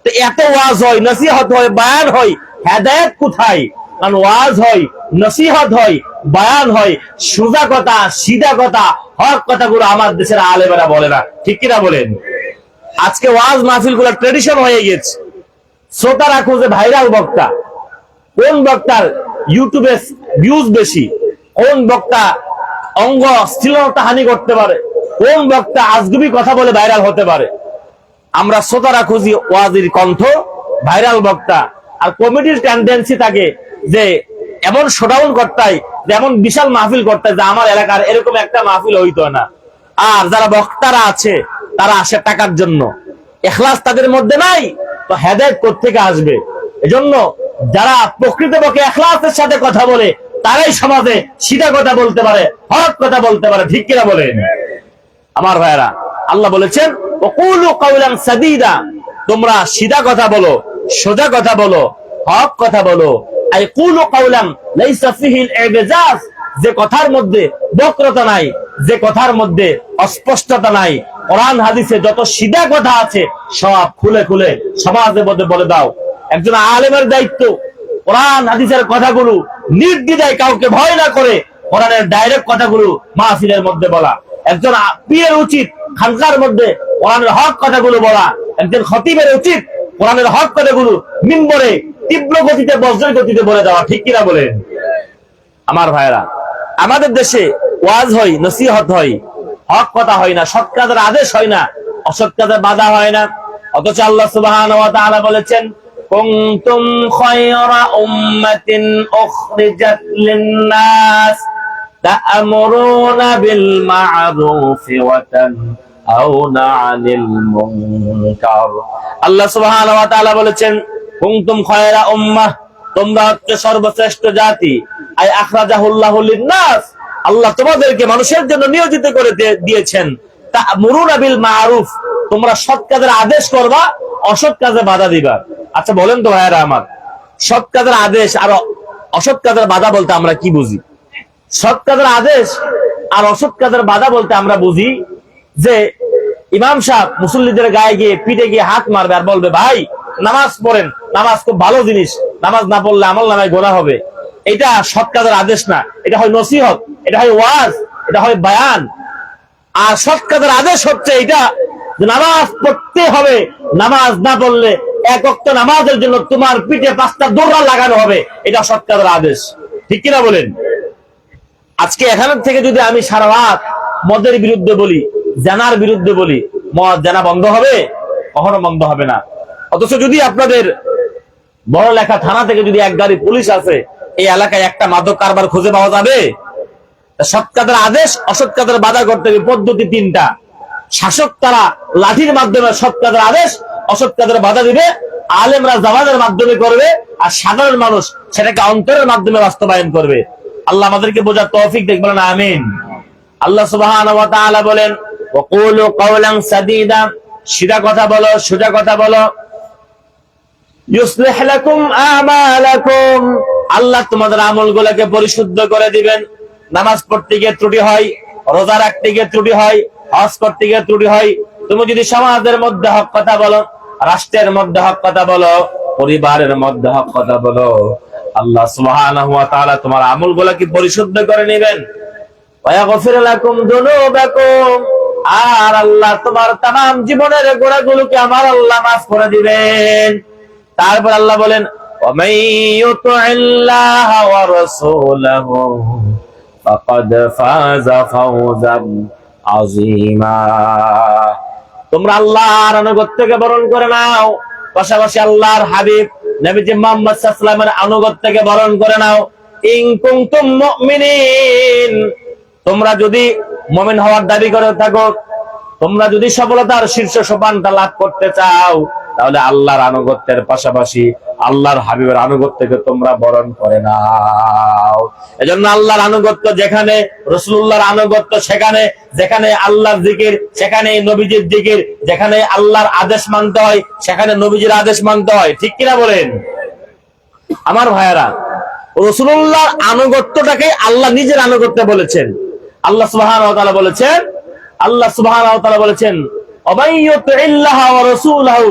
তো এত ওয়াজ হয়, নসিহত হয়, বয়ান হয়, হেদায়েত কোথায়? কারণ ওয়াজ হয়, নসিহত হয়, বয়ান হয়, সোজা কথা, সিধা কথা, হক কথাগুলো আমার দেশের আলেমেরা বলে না। ঠিক কিনা বলেন? আজকে ওয়াজ মাহফিল গুলো ট্রেডিশন হয়ে গেছে। শ্রোতারা খুঁজে ভাইরাল বক্তা, কোন বক্তার ইউটিউবে ভিউজ বেশি, কোন বক্তা অঙ্গ স্থিরতা হানি করতে পারে, কোন বক্তা আজগুবি কথা বলে ভাইরাল হতে পারে। আমরা শ্রোতারা খুঁজি ওয়াজির কণ্ঠ, ভাইরাল বক্তা। আর কমিটির টেন্ডেন্সি থাকে যে এমন শোডাউন করতাই, যে এমন বিশাল মাহফিল করতাই যে আমার এলাকার এরকম একটা মাহফিল হইতো না। আর যারা বক্তারা আছে তারা আসে টাকার জন্য, ইখলাস তাদের মধ্যে নাই, তো হেদায়েত কোত্থেকে আসবে? এজন্য যারা প্রকৃতপক্ষে ইখলাসের সাথে কথা বলে তারাই সমাজে সিধা কথা বলতে পারে, হক কথা বলতে পারে। ঠিক কিনা বলেন? আমার ভাইয়েরা, আল্লাহ বলেছেন ওয়াকুলু কাওলান সাদীদা, তোমরা সিধা কথা বলো, সোজা কথা বলো, হক কথা বলো। আই কুলু কাওলান লাইসা ফিহিল ইবজাজ, যে কথার মধ্যে বক্রতা নাই, যে কথার মধ্যে অস্পষ্টতা নাই। কোরআন হাদিসে যত সিধা কথা আছে সব খুলে খুলে সমাজের মধ্যে বলে দাও। একজন আলেমের দায়িত্ব কোরআন হাদিসের কথাগুলো নির্দ্বিধায় কাউকে ভয় না করে কোরআনের ডাইরেক্ট কথাগুলো মাহফিলের মধ্যে বলা। একজন পীরের উচিত খানকার মধ্যে কোরআনের হক কথাগুলো বলা। একজন খতিবের উচিত কোরআনের হক কথাগুলো মিম্বরে তীব্র গতিতে বজ্রের গতিতে বলে দেওয়া। ঠিক কিনা বলেন আমার ভাইরা? আমাদের দেশে ওয়াজ হয়, নসিহত হয়, হক কথা হয় না, সৎ কাজের আদেশ হয় না, অসৎ কাজের বাধা হয় না। অথচ আল্লাহ সুবহানাহু ওয়া তাআলা বলেছেন, কুনতুম খায়রা উম্মাতিন উখরিজাত লিন-নাস তা'মুরুনা বিল মা'রুফি ওয়া তানহাউনা 'আনিল মুনকার। আল্লাহ সুবহানাহু ওয়া তাআলা বলেছেন, কুনতুম খায়রা উম্মাহ, তোমরা হচ্ছে সর্বশ্রেষ্ঠ জাতি। আই আখরাজাহুল্লাহু লিন-নাস, আল্লাহ তোমাদেরকে মানুষের জন্য নিয়োজিত করে দিয়েছেন। তা'মুরুনা বিল মা'রুফ, তোমরা সৎ কাজের আদেশ করবা, অসৎ কাজে বাধা দিবা। আচ্ছা বলেন তো ভাইরা আমার, সৎ কাজের আদেশ আর অসৎ কাজের বাধা বলতে আমরা কি বুঝি? সৎ কাজের আদেশ আর অসৎ কাজের বাধা বলতে আমরা বুঝি যে ইমাম সাহেব মুসল্লিদের গায়ে গিয়ে পিঠে গিয়ে হাত মারবে আর বলবে, ভাই নামাজ পড়েন, নামাজ খুব ভালো জিনিস, নামাজ না পড়লে আমল নামায় গোনা হবে। এটা সৎ কাজের আদেশ না, এটা হয় নসিহত, এটা হয় ওয়াজ, এটা হয় বায়ান। আর সৎ কাজের আদেশ হচ্ছে এটা যে নামাজ পড়তে হবে, নামাজ না পড়লে এক ওয়াক্ত নামাজের জন্য তোমার পিঠে 5টা দৌড়া লাগানো হবে। এটা সৎ কাজের আদেশ। ঠিক কিনা বলেন? আজকে এখান থেকে যদি আমি সারা রাত মদের বিরুদ্ধে বলি, জানার বিরুদ্ধে বলি, মদ জানা বন্ধ হবে? কখনো বন্ধ হবে না। অথচ যদি আপনাদের বড় লেখা থানা থেকে যদি এক গাড়ি পুলিশ আছে, এই এলাকায় একটা মাদক কারবার খুঁজে পাওয়া যাবে? সৎ কাজের আদেশ অসৎ কাজের বাধা করতে হবে পদ্ধতি 3টা। শাসক তারা লাঠির মাধ্যমে সৎ কাজের আদেশ অসৎ কাজের বাধা দিবে, আলেমরা জবানের মাধ্যমে করবে, আর সাধারণ মানুষ সেটাকে অন্তরের মাধ্যমে বাস্তবায়ন করবে। আল্লাহ আমাদেরকে বোঝার তৌফিক দেখ, বলেন আমিন। আল্লাহ সুবহানাহু ওয়া তাআলা বলেন, ওয়াকুলু কাওলান সাদীদা, সিধা কথা বলো, সোজা কথা বলো। ইউসলিহ লাকুম আমালাকুম, আল্লাহ তোমাদের আমলগুলোকে পরিশুদ্ধ করে দিবেন। নামাজ পড়তে গিয়ে ত্রুটি হয়, রোজা রাখতে গিয়ে ত্রুটি হয়, হজ করতে গিয়ে ত্রুটি হয়। তুমি যদি সমাজের মধ্যে হক কথা বলো, রাষ্ট্রের মধ্যে হক কথা বলো, পরিবারের মধ্যে হক কথা বলো, আল্লাহ সুবহানাহু ওয়া তাআলা তোমার আমলগুলোকে পরিশুদ্ধ করে নেবেন। ওয়া ইয়াগফির লাকুম যুনুবাকুম, আর আল্লাহ তোমার तमाम জীবনের গুনাহগুলোকে আমার আল্লাহ মাফ করে দিবেন। তারপর আল্লাহ বলেন, ওয়া মান ইউতি'িল্লাহ ওয়া রাসূলাহু ফাকাদ ফাযা ফাওজান আযীমা। তোমরা আল্লাহর আনুগত্যকে বরণ করে নাও, পাশাপাশি আল্লাহর হাবিব নবীজি মুহাম্মদ সাল্লাল্লাহু আলাইহি ওয়াসাল্লামের আনুগত্যকে বরণ করে নাও। ইন কুনতুম মুমিনিন, তোমরা যদি মুমিন হওয়ার দাবি করে থাকো, তোমরা যদি সফলতার শীর্ষ সোপানটা লাভ করতে চাও, তাহলে আল্লাহর আনুগত্যের পাশাপাশি আল্লাহর হাবিবের আনুগত্যকে তোমরা বরণ করে নাও। এজন্য আল্লাহর আনুগত্য যেখানে, রাসূলুল্লাহর আনুগত্য সেখানে, যেখানে আল্লাহর জিকির সেখানে নবীজির জিকির, যেখানে আল্লাহর আদেশ মানতে হয় সেখানে নবীজির আদেশ মানতে হয়। ঠিক কিনা বলেন আমার ভাইয়েরা? রাসূলুল্লাহর আনুগত্যটাকে আল্লাহ নিজের আনুগত্য বলেছেন। আল্লাহ সুবহানাহু ওয়া তাআলা বলেছেন, আল্লাহ সুবহানাহু ওয়া তাআলা বলেছেন, ওয়াবাইয়ুতিল্লাহ ওয়া রাসূলহু,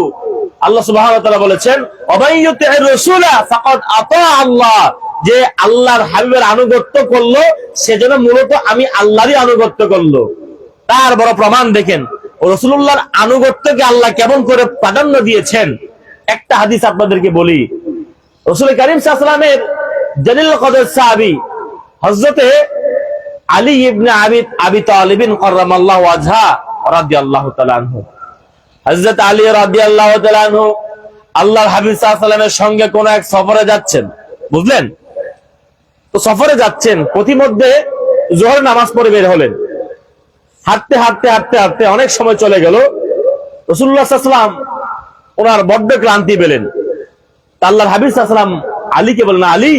আল্লাহ সুবহানাহু ওয়া তাআলা বলেছেন, ওয়াবাইয়ুতির রাসূলা ফাকাদ আতা আল্লাহ, যে আল্লাহর হাবিবের আনুগত্য করলো সেজন্য মূলত আমি আল্লাহরই আনুগত্য করলো। তার বড় প্রমাণ দেখেন, রাসূলুল্লাহর আনুগত্যকে আল্লাহ কেমন করে প্রাধান্য দিয়েছেন। একটা হাদিস আপনাদেরকে বলি। রাসূল কারীম সাল্লাল্লাহু আলাইহি ওয়াসাল্লামের জলিল কদর সাহাবী হযরতে আলী ইবনে আবি তালিব কাররামাল্লাহু ওয়াজহা রাদিয়াল্লাহু তাআলা আনহু, হযরত আলী রাদিয়াল্লাহু তাআলা আনহু আল্লাহর হাবিব সাল্লাল্লাহু আলাইহি ওয়াসাল্লামের সঙ্গে কোন এক সফরে যাচ্ছেন, বুঝলেন তো? সফরে যাচ্ছেন, পথিমধ্যে যোহর নামাজ পড়ে বের হলেন। হাঁটতে হাঁটতে হাঁটতে হাঁটতে অনেক সময় চলে গেল। রাসূলুল্লাহ সাল্লাল্লাহু আলাইহি ওয়াসাল্লাম ওনার বড্ড ক্লান্তি পেলেন। আল্লাহর হাবিব সাল্লাল্লাহু আলাইহি ওয়াসাল্লাম আলীকে বললেন, আলী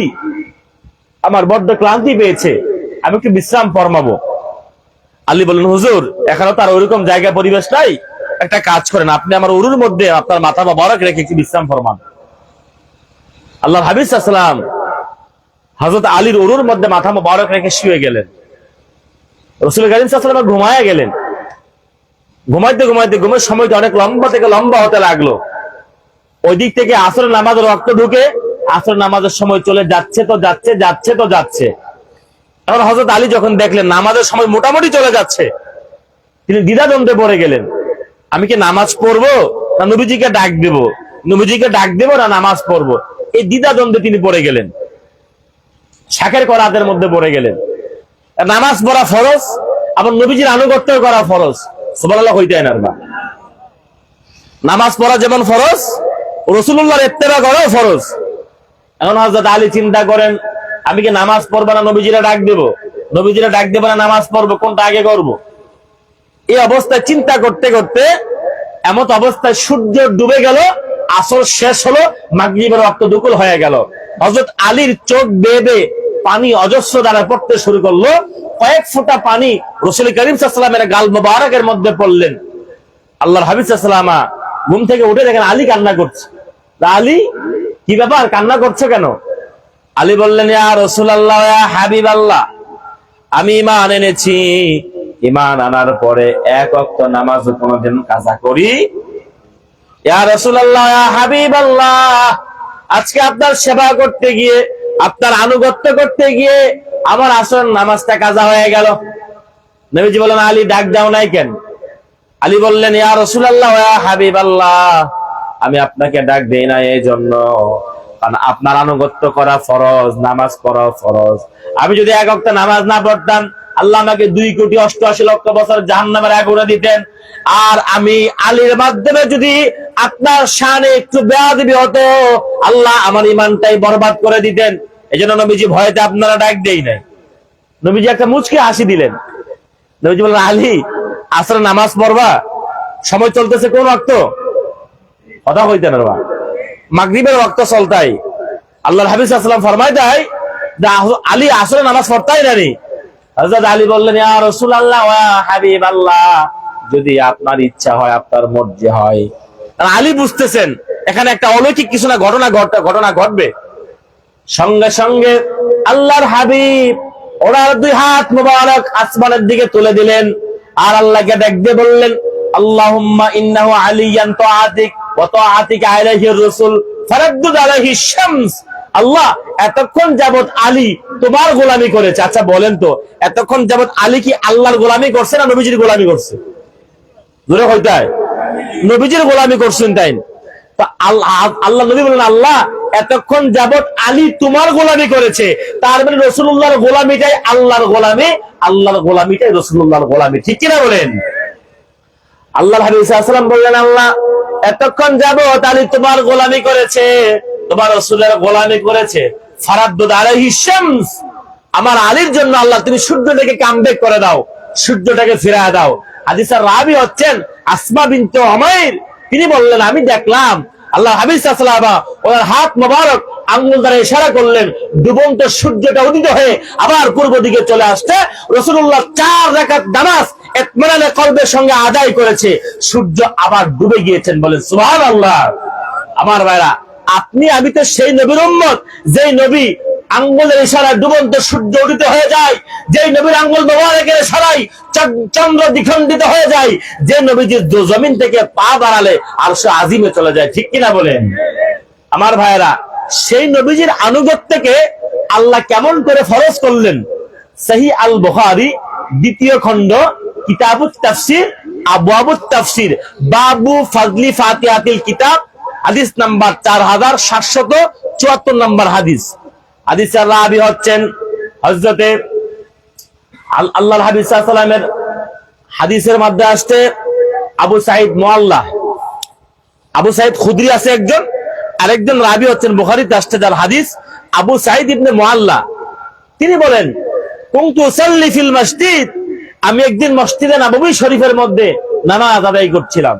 আমার বড্ড ক্লান্তি পেয়েছে, আমি একটু বিশ্রাম ফরমাবো। আলী বললেন, হুজুর এখানে তো আর ওইরকম জায়গা পরিবেশ নাই, একটা কাজ করেন, আপনি আমার উরুর মধ্যে আপনার মাথা মোবারক রেখে একটু বিশ্রাম ফরমান। আল্লাহর হাবিব সাল্লাল্লাহু আলাইহি ওয়াসাল্লাম হযরত আলীর উরুর মধ্যে মাথা মোবারক রেখে শুয়ে গেলেন। রাসূল কারীম সাল্লাল্লাহু আলাইহি ওয়াসাল্লাম ঘুমায়া গেলেন। ঘুমাইতে ঘুমাইতে ঘুমের সময়টা অনেক লম্বা থেকে লম্বা হতে লাগলো। ওই দিক থেকে আসরের নামাজের ওয়াক্ত ঢুকে আসর নামাজের সময় চলে যাচ্ছে তো যাচ্ছে, যাচ্ছে তো যাচ্ছে। এখন হযরত আলী যখন দেখলেন নামাজের সময় মোটামুটি চলে যাচ্ছে, তিনি দ্বিধাদ্বন্দ্বে পড়ে গেলেন, আমি কি নামাজ পড়বো না নবীজিকে ডাক দেব, নবীজিকে ডাক দেব না নামাজ পড়বো। এই দ্বিধাদ্বন্দ্বে তিনি পড়ে গেলেন, শাকের করাতের মধ্যে পড়ে গেলেন। নামাজ পড়া ফরজ, আবার নবীজির আনুগত্য করা ফরজ। সুবহানাল্লাহ হইতে না। নামাজ পড়া যেমন ফরজ, রাসূলুল্লাহর ইত্তেবা করাও ফরজ। এখন হযরত আলী চিন্তা করেন, আমি কি নামাজ পড়বো না নবীজিরা ডাক দেব, নবীজিরা ডাক দেব না নামাজ পড়বো, কোনটা আগে করব? এই অবস্থায় চিন্তা করতে করতে এমত অবস্থায় সূর্য ডুবে গেল, আসর শেষ হলো, মাগরিবের ওয়াক্ত দুকুল হয়ে গেল। হযরত আলীর চোখ বেয়ে বেয়ে পানি অজস্র দ্বারা পড়তে শুরু করলো। কয়েক ফোঁটা পানি রাসূল করিম সাল্লাল্লাহু আলাইহি ওয়াসাল্লামের গাল মোবারকের মধ্যে পড়লেন। আল্লাহর হাবিব সাল্লাল্লাহু আলাইহি ওয়াসাল্লাম ঘুম থেকে উঠে দেখেন আলী কান্না করছে। আলী, কি ব্যাপার, কান্না করছো কেন? আলী বললেন, ইয়া রাসূলুল্লাহ, ইয়া হাবিবাল্লাহ, আমি ঈমান এনেছি, ঈমান আনার পরে এক ওয়াক্ত নামাজ কোনদিন কাজা করি। ইয়া রাসূলুল্লাহ, ইয়া হাবিবাল্লাহ, আজকে আপনার সেবা করতে গিয়ে, আপনার আনুগত্য করতে গিয়ে আমার আসর নামাজটা কাজা হয়ে গেল। নবীজি বললেন, আলী ডাক দাও নাই কেন? আলী বললেন, ইয়া রাসূলুল্লাহ, ইয়া হাবিবাল্লাহ, আমি আপনাকে ডাক দেই না এই জন্য কারণ আপনার আনুগত্য করা ফরজ, নামাজ পড়া ফরজ। আমি যদি এক ওয়াক্ত নামাজ না পড়তাম, আল্লাহ আমাকে 2,88,00,000 বছর জাহান্নামের আগুনে দিতেন। আর আমি আলীর মাধ্যমে যদি আপনার শানে একটু বেয়াদবি হতো, আল্লাহ আমার ঈমানটাই বরবাদ করে দিতেন। এজন্য নবীজি ভয়তে আপনারা ডাক দেই নাই। নবীজি একটা মুচকি হাসি দিলেন। নবীজি বললেন, আলী, আসরে নামাজ পড়বা, সময় চলতেছে কোন ওয়াক্ত? কথা কইতে না বাবা, মাগরিবের ওয়াক্ত চলতাই। আল্লাহর হাবিব সাল্লাল্লাহু আলাইহি ওয়াসাল্লাম ফরমায় দেয় যে আলী আসরে নামাজ পড়তাই না নি। হযরত আলী বললেন, ইয়া রাসূলুল্লাহ, ইয়া হাবিবাল্লাহ, যদি আপনার ইচ্ছা হয়, আপনার মর্জি হয়। আলী বুঝতেছেন এখানে একটা অলৌকিক কিছু না ঘটনা ঘটবে। সঙ্গে সঙ্গে আল্লাহর হাবিব ওনার 2 হাত মোবারক আসমানের দিকে তুলে দিলেন আর আল্লাহকে ডাকতে বললেন, আল্লাহুম্মা ইন্নাহু আলিয়ান তাআতিক ওয়া তাআতিকা আলাইহির রাসূল ফারাদ্দুদ আলাইহিস শামস। আল্লাহ, এতক্ষণ যাবত আলী তোমার গোলামি করেছে। আচ্ছা বলেন তো, এতক্ষণ যাবত আলী কি আল্লাহর গোলামি করছে না নবীজির গোলামি করছে? জোরে কইতে হয়, নবীজির গোলামি করছেন তাই। তো আল্লাহ নবী বলেন, আল্লাহ, এতক্ষণ যাবত আলী তোমার গোলামি করেছে, তার মানে রাসূলুল্লাহর গোলামিটাই আল্লাহর গোলামি, আল্লাহর গোলামিটাই রাসূলুল্লাহর গোলামি। ঠিক কিনা বলেন? আল্লাহর হাবিব সাল্লাল্লাহু আলাইহি ওয়াসাল্লাম বললেন, আল্লাহ, এতক্ষণ যাবত আলী তোমার গোলামি করেছে, তোমার রাসূলের গোলামি করেছে। ফারাদ্দুদ আলাইহিস শামস, আমার আলীর জন্য আল্লাহ তুমি সূর্যটাকে কামব্যাক করে দাও, সূর্যটাকে ফিরিয়ে দাও। হাদিসের রাবি হচ্ছেন আসমা বিনতে উমাইর। তিনি বললেন, আমি দেখলাম আল্লাহ হাবিব সাল্লাল্লাহু আলাইহি ওয়াসাল্লাম ওনার হাত মোবারক আঙ্গুল দ্বারা ইশারা করলেন, ডুবন্ত সূর্যটা উদিত হয়ে আবার পূর্ব দিকে চলে আসছে। রাসূলুল্লাহ 4 রাকাত নামাজ ইতমিনানে কলবের সঙ্গে আদায় করেছে, সূর্য আবার ডুবে গিয়েছেন। বলেন সুবহানাল্লাহ। আমার ভাইরা, আপনি আমি তো সেই নবীর উম্মত, যেই নবী আঙ্গুলের ইশারায় ডুবন্ত সূর্য উদিত হয়ে যায়, যেই নবীর আঙ্গুল মোবারকের ইশারায় চন্দ্র দ্বিখণ্ডিত হয়ে যায়, যে নবীজির জমিন থেকে পা বাড়ালে আরশে আজিমে চলে যায়। ঠিক কিনা বলেন? আমার ভাইরা, সেই নবীজির আনুগত্যকে আল্লাহ কেমন করে ফরজ করলেন? সহিহ আল বুখারী 2য় খণ্ড, কিতাবুত তাফসীর, আবওয়াবুত তাফসীর, বাবু ফাজলি ফাতিহাতিল কিতাব, হাদিস নাম্বার 4774 নম্বর হাদিস। হাদিসের রাবি হচ্ছেন হযরতে আল্লাহর হাবিব সাল্লাল্লাহু আলাইহি ওয়াসাল্লামের হাদিসের মধ্যে আসছে আবু সাঈদ মুআল্লা, আবু সাঈদ খুদরি আছে একজন, আরেকজন রাবি হচ্ছেন বুখারীতে আসছে যার হাদিস আবু সাঈদ ইবনে মুআল্লা। তিনি বলেন, কুনতু উসাল্লি ফিল মসজিদ, আমি একদিন মসজিদে নববী শরীফের মধ্যে নামাজ আদায় করছিলাম।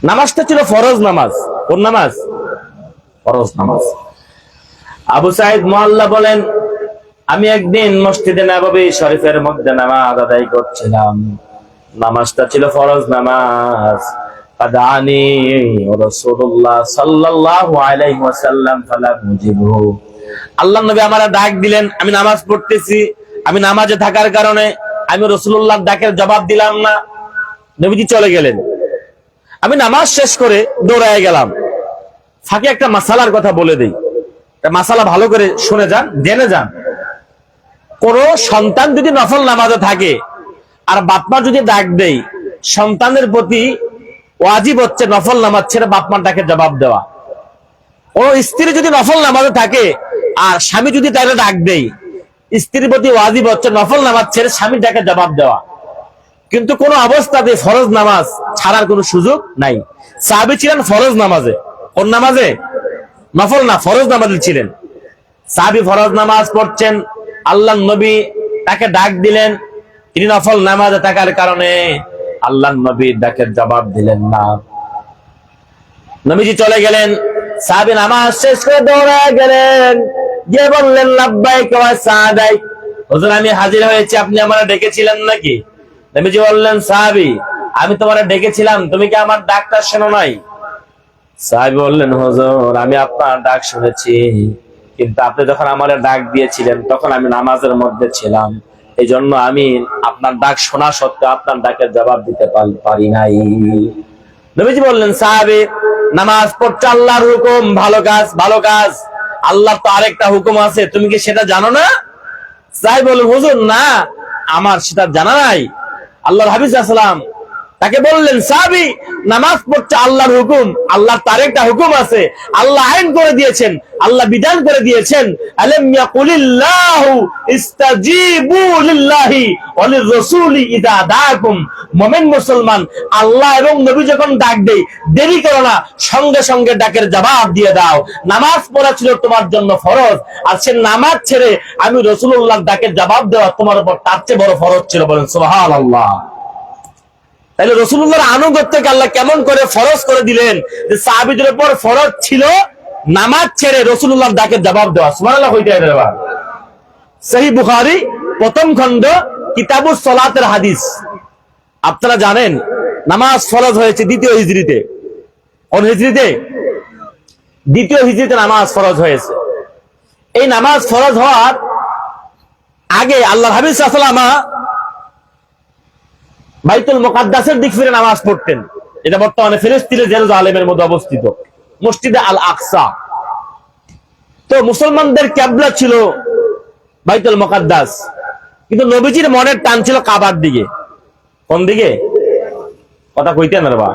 নামাজটা ছিল ফরজ নামাজ। কোন নামাজ? ফরজ নামাজ। আবু সাঈদ মুআল্লা বলেন, আমি একদিন মসজিদে নববী শরীফের মধ্যে নামাজ আদায় করছিলাম, নামাজটা ছিল ফরজ নামাজ। ফাদানি রাসূলুল্লাহ সাল্লাল্লাহু আলাইহি ওয়াসাল্লাম ফালাম উজিবহু, আল্লাহর নবী আমারে ডাক দিলেন, আমি নামাজ পড়তেছি, আমি নামাজে থাকার কারণে আমি রাসূলুল্লাহর ডাকের জবাব দিলাম না। নবীজি চলে গেলেন, আমি নামাজ শেষ করে দৌড়ায় গেলাম। ফাঁকে একটা মাসালার কথা বলে দেই, মাসালা ভালো করে শুনে যান, জেনে যান। কোন সন্তান যদি নফল নামাজে থাকে আর বাপমা যদি ডাক দেয়, সন্তানের প্রতি ওয়াজিব হচ্ছে নফল নামাজ ছেড়ে বাপমার ডাকে জবাব দেওয়া। কোন স্ত্রী যদি নফল নামাজে থাকে আর স্বামী যদি তাকে ডাক দেয়, স্ত্রীর প্রতি ওয়াজিব হচ্ছে নফল নামাজ ছেড়ে স্বামীর ডাকে জবাব দেওয়া। কিন্তু কোন অবস্থাতে ফরজ নামাজ ছাড়ার কোনো সুযোগ নাই। সাহাবী ছিলেন ফরজ নামাজে, কোন নামাজে? নফল না, ফরজ নামাজে ছিলেন। সাহাবী ফরজ নামাজ পড়ছেন, আল্লাহর নবী তাকে ডাক দিলেন, তিনি নফল নামাজে থাকার কারণে আল্লাহর নবীর ডাকের জবাব দিলেন না। নবীজি চলে গেলেন, সাহাবী নামাজ শেষ করে দৌড়ে গেলেন, গিয়ে বললেন লাব্বাইক ওয়া সাদাইক, হুজুর আমি হাজির হয়েছি, আপনি আমারে ডেকেছিলেন নাকি? নবীজি বললেন, সাহাবী আমি তোমারে ডেকেছিলাম, তুমি কি আমার ডাকটা শোনো নাই? সাহাবী বললেন, হুজুর আমি আপনার ডাক শুনেছি, কিন্তু আপনি যখন আমারে ডাক দিয়েছিলেন তখন আমি নামাজের মধ্যে ছিলাম, এই জন্য আমি আপনার ডাক শোনা সত্ত্বেও আপনার ডাকের জবাব দিতে পারি নাই। নবীজি বললেন, সাহাবী নামাজ পড়তে আল্লাহর হুকুম, ভালো কাজ, ভালো কাজ। আল্লাহর তো আরেকটা হুকুম আছে, তুমি কি সেটা জানো না? সাহাবী বললেন, হুজুর না, আমার সেটা জানা নাই। আল্লাহর হাবিব সাল্লাল্লাহু আলাইহি ওয়াসাল্লাম তাকে বললেন, সাহাবী নামাজ পড়তে আল্লাহর হুকুম, আল্লাহর তার একটা হুকুম আছে, আল্লাহ আইন করে দিয়েছেন, আল্লাহ বিধান করে দিয়েছেন, আলাম ইয়াকুলিল্লাহু ইস্তাজিবু লিল্লাহি ওয়া লিররাসূলি ইযা দাআকুম। মুমিন মুসলমান আল্লাহ এবং নবী যখন ডাক দেয় দেরি করো না, সঙ্গে সঙ্গে ডাকের জবাব দিয়ে দাও। নামাজ পড়া ছিল তোমার জন্য ফরজ, আর সে নামাজ ছেড়ে আমি রাসূলুল্লাহর ডাকের জবাব দেওয়া তোমার উপর তার চেয়ে বড় ফরজ ছিল। বলেন সুবহানাল্লাহ। তাহলে রাসূলুল্লাহর আনুগত্যকে আল্লাহ কেমন করে ফরজ করে দিলেন, যে সাহাবীদের উপর ফরজ ছিল নামাজ ছেড়ে রাসূলুল্লাহর ডাকে জবাব দেওয়া। সুবহানাল্লাহ। হইতে হবে। সহিহ বুখারী প্রথম খণ্ড কিতাবুস সালাতের হাদিস। আপনারা জানেন নামাজ ফরজ হয়েছে দ্বিতীয় হিজরিতে। কোন হিজরিতে? দ্বিতীয় হিজরিতে নামাজ ফরজ হয়েছে। এই নামাজ ফরজ হওয়ার আগে আল্লাহর হাবিব সাল্লাল্লাহু আলাইহি ওয়াসাল্লাম বাইতুল মুকাদ্দাসের দিক ফিরে নামাজ পড়তেন। এটা বর্তমানে ফিলিস্তিনের জেরুজালেমের মধ্যে অবস্থিত মসজিদে আল আকসা। তো মুসলমানদের কিবলা ছিল বাইতুল মুকাদ্দাস, কিন্তু নবীজির মনের টান ছিল কাবার দিকে। কোন দিকে? কথা কইতেন না বাবা।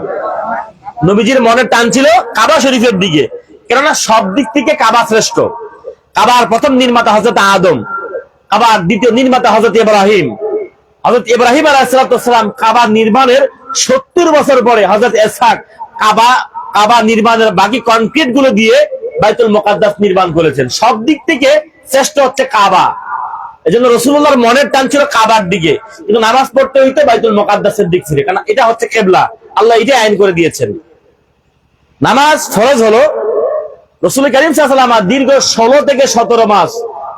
নবীজির মনের টান ছিল কাবা শরীফের দিকে, কেননা সব দিক থেকে কাবা শ্রেষ্ঠ। কাবার প্রথম নির্মাতা হযরত আদম, কাবার দ্বিতীয় নির্মাতা হযরত ইব্রাহিম। হযরত ইব্রাহিম আলাইহিস সালাম কাবা নির্মাণের 70 বছর পরে হযরত ইসহাক কাবা নির্মাণের বাকি কনক্রিট গুলো দিয়ে বাইতুল মুকাদ্দাস নির্মাণ করেছেন। সব দিক থেকে শ্রেষ্ঠ হচ্ছে কাবা। এজন্য রাসূলুল্লাহর মনের টান ছিল কাবার দিকে, কিন্তু নামাজ পড়তে হইতো বাইতুল মুকাদ্দাসের দিক থেকে, কারণ এটা হচ্ছে কিবলা। আল্লাহ এটাই আইন করে দিয়েছেন। নামাজ ফরজ হলো। রাসূল কারীম সাল্লাল্লাহু আলাইহি ওয়াসাল্লাম দীর্ঘ 16 থেকে 17 মাস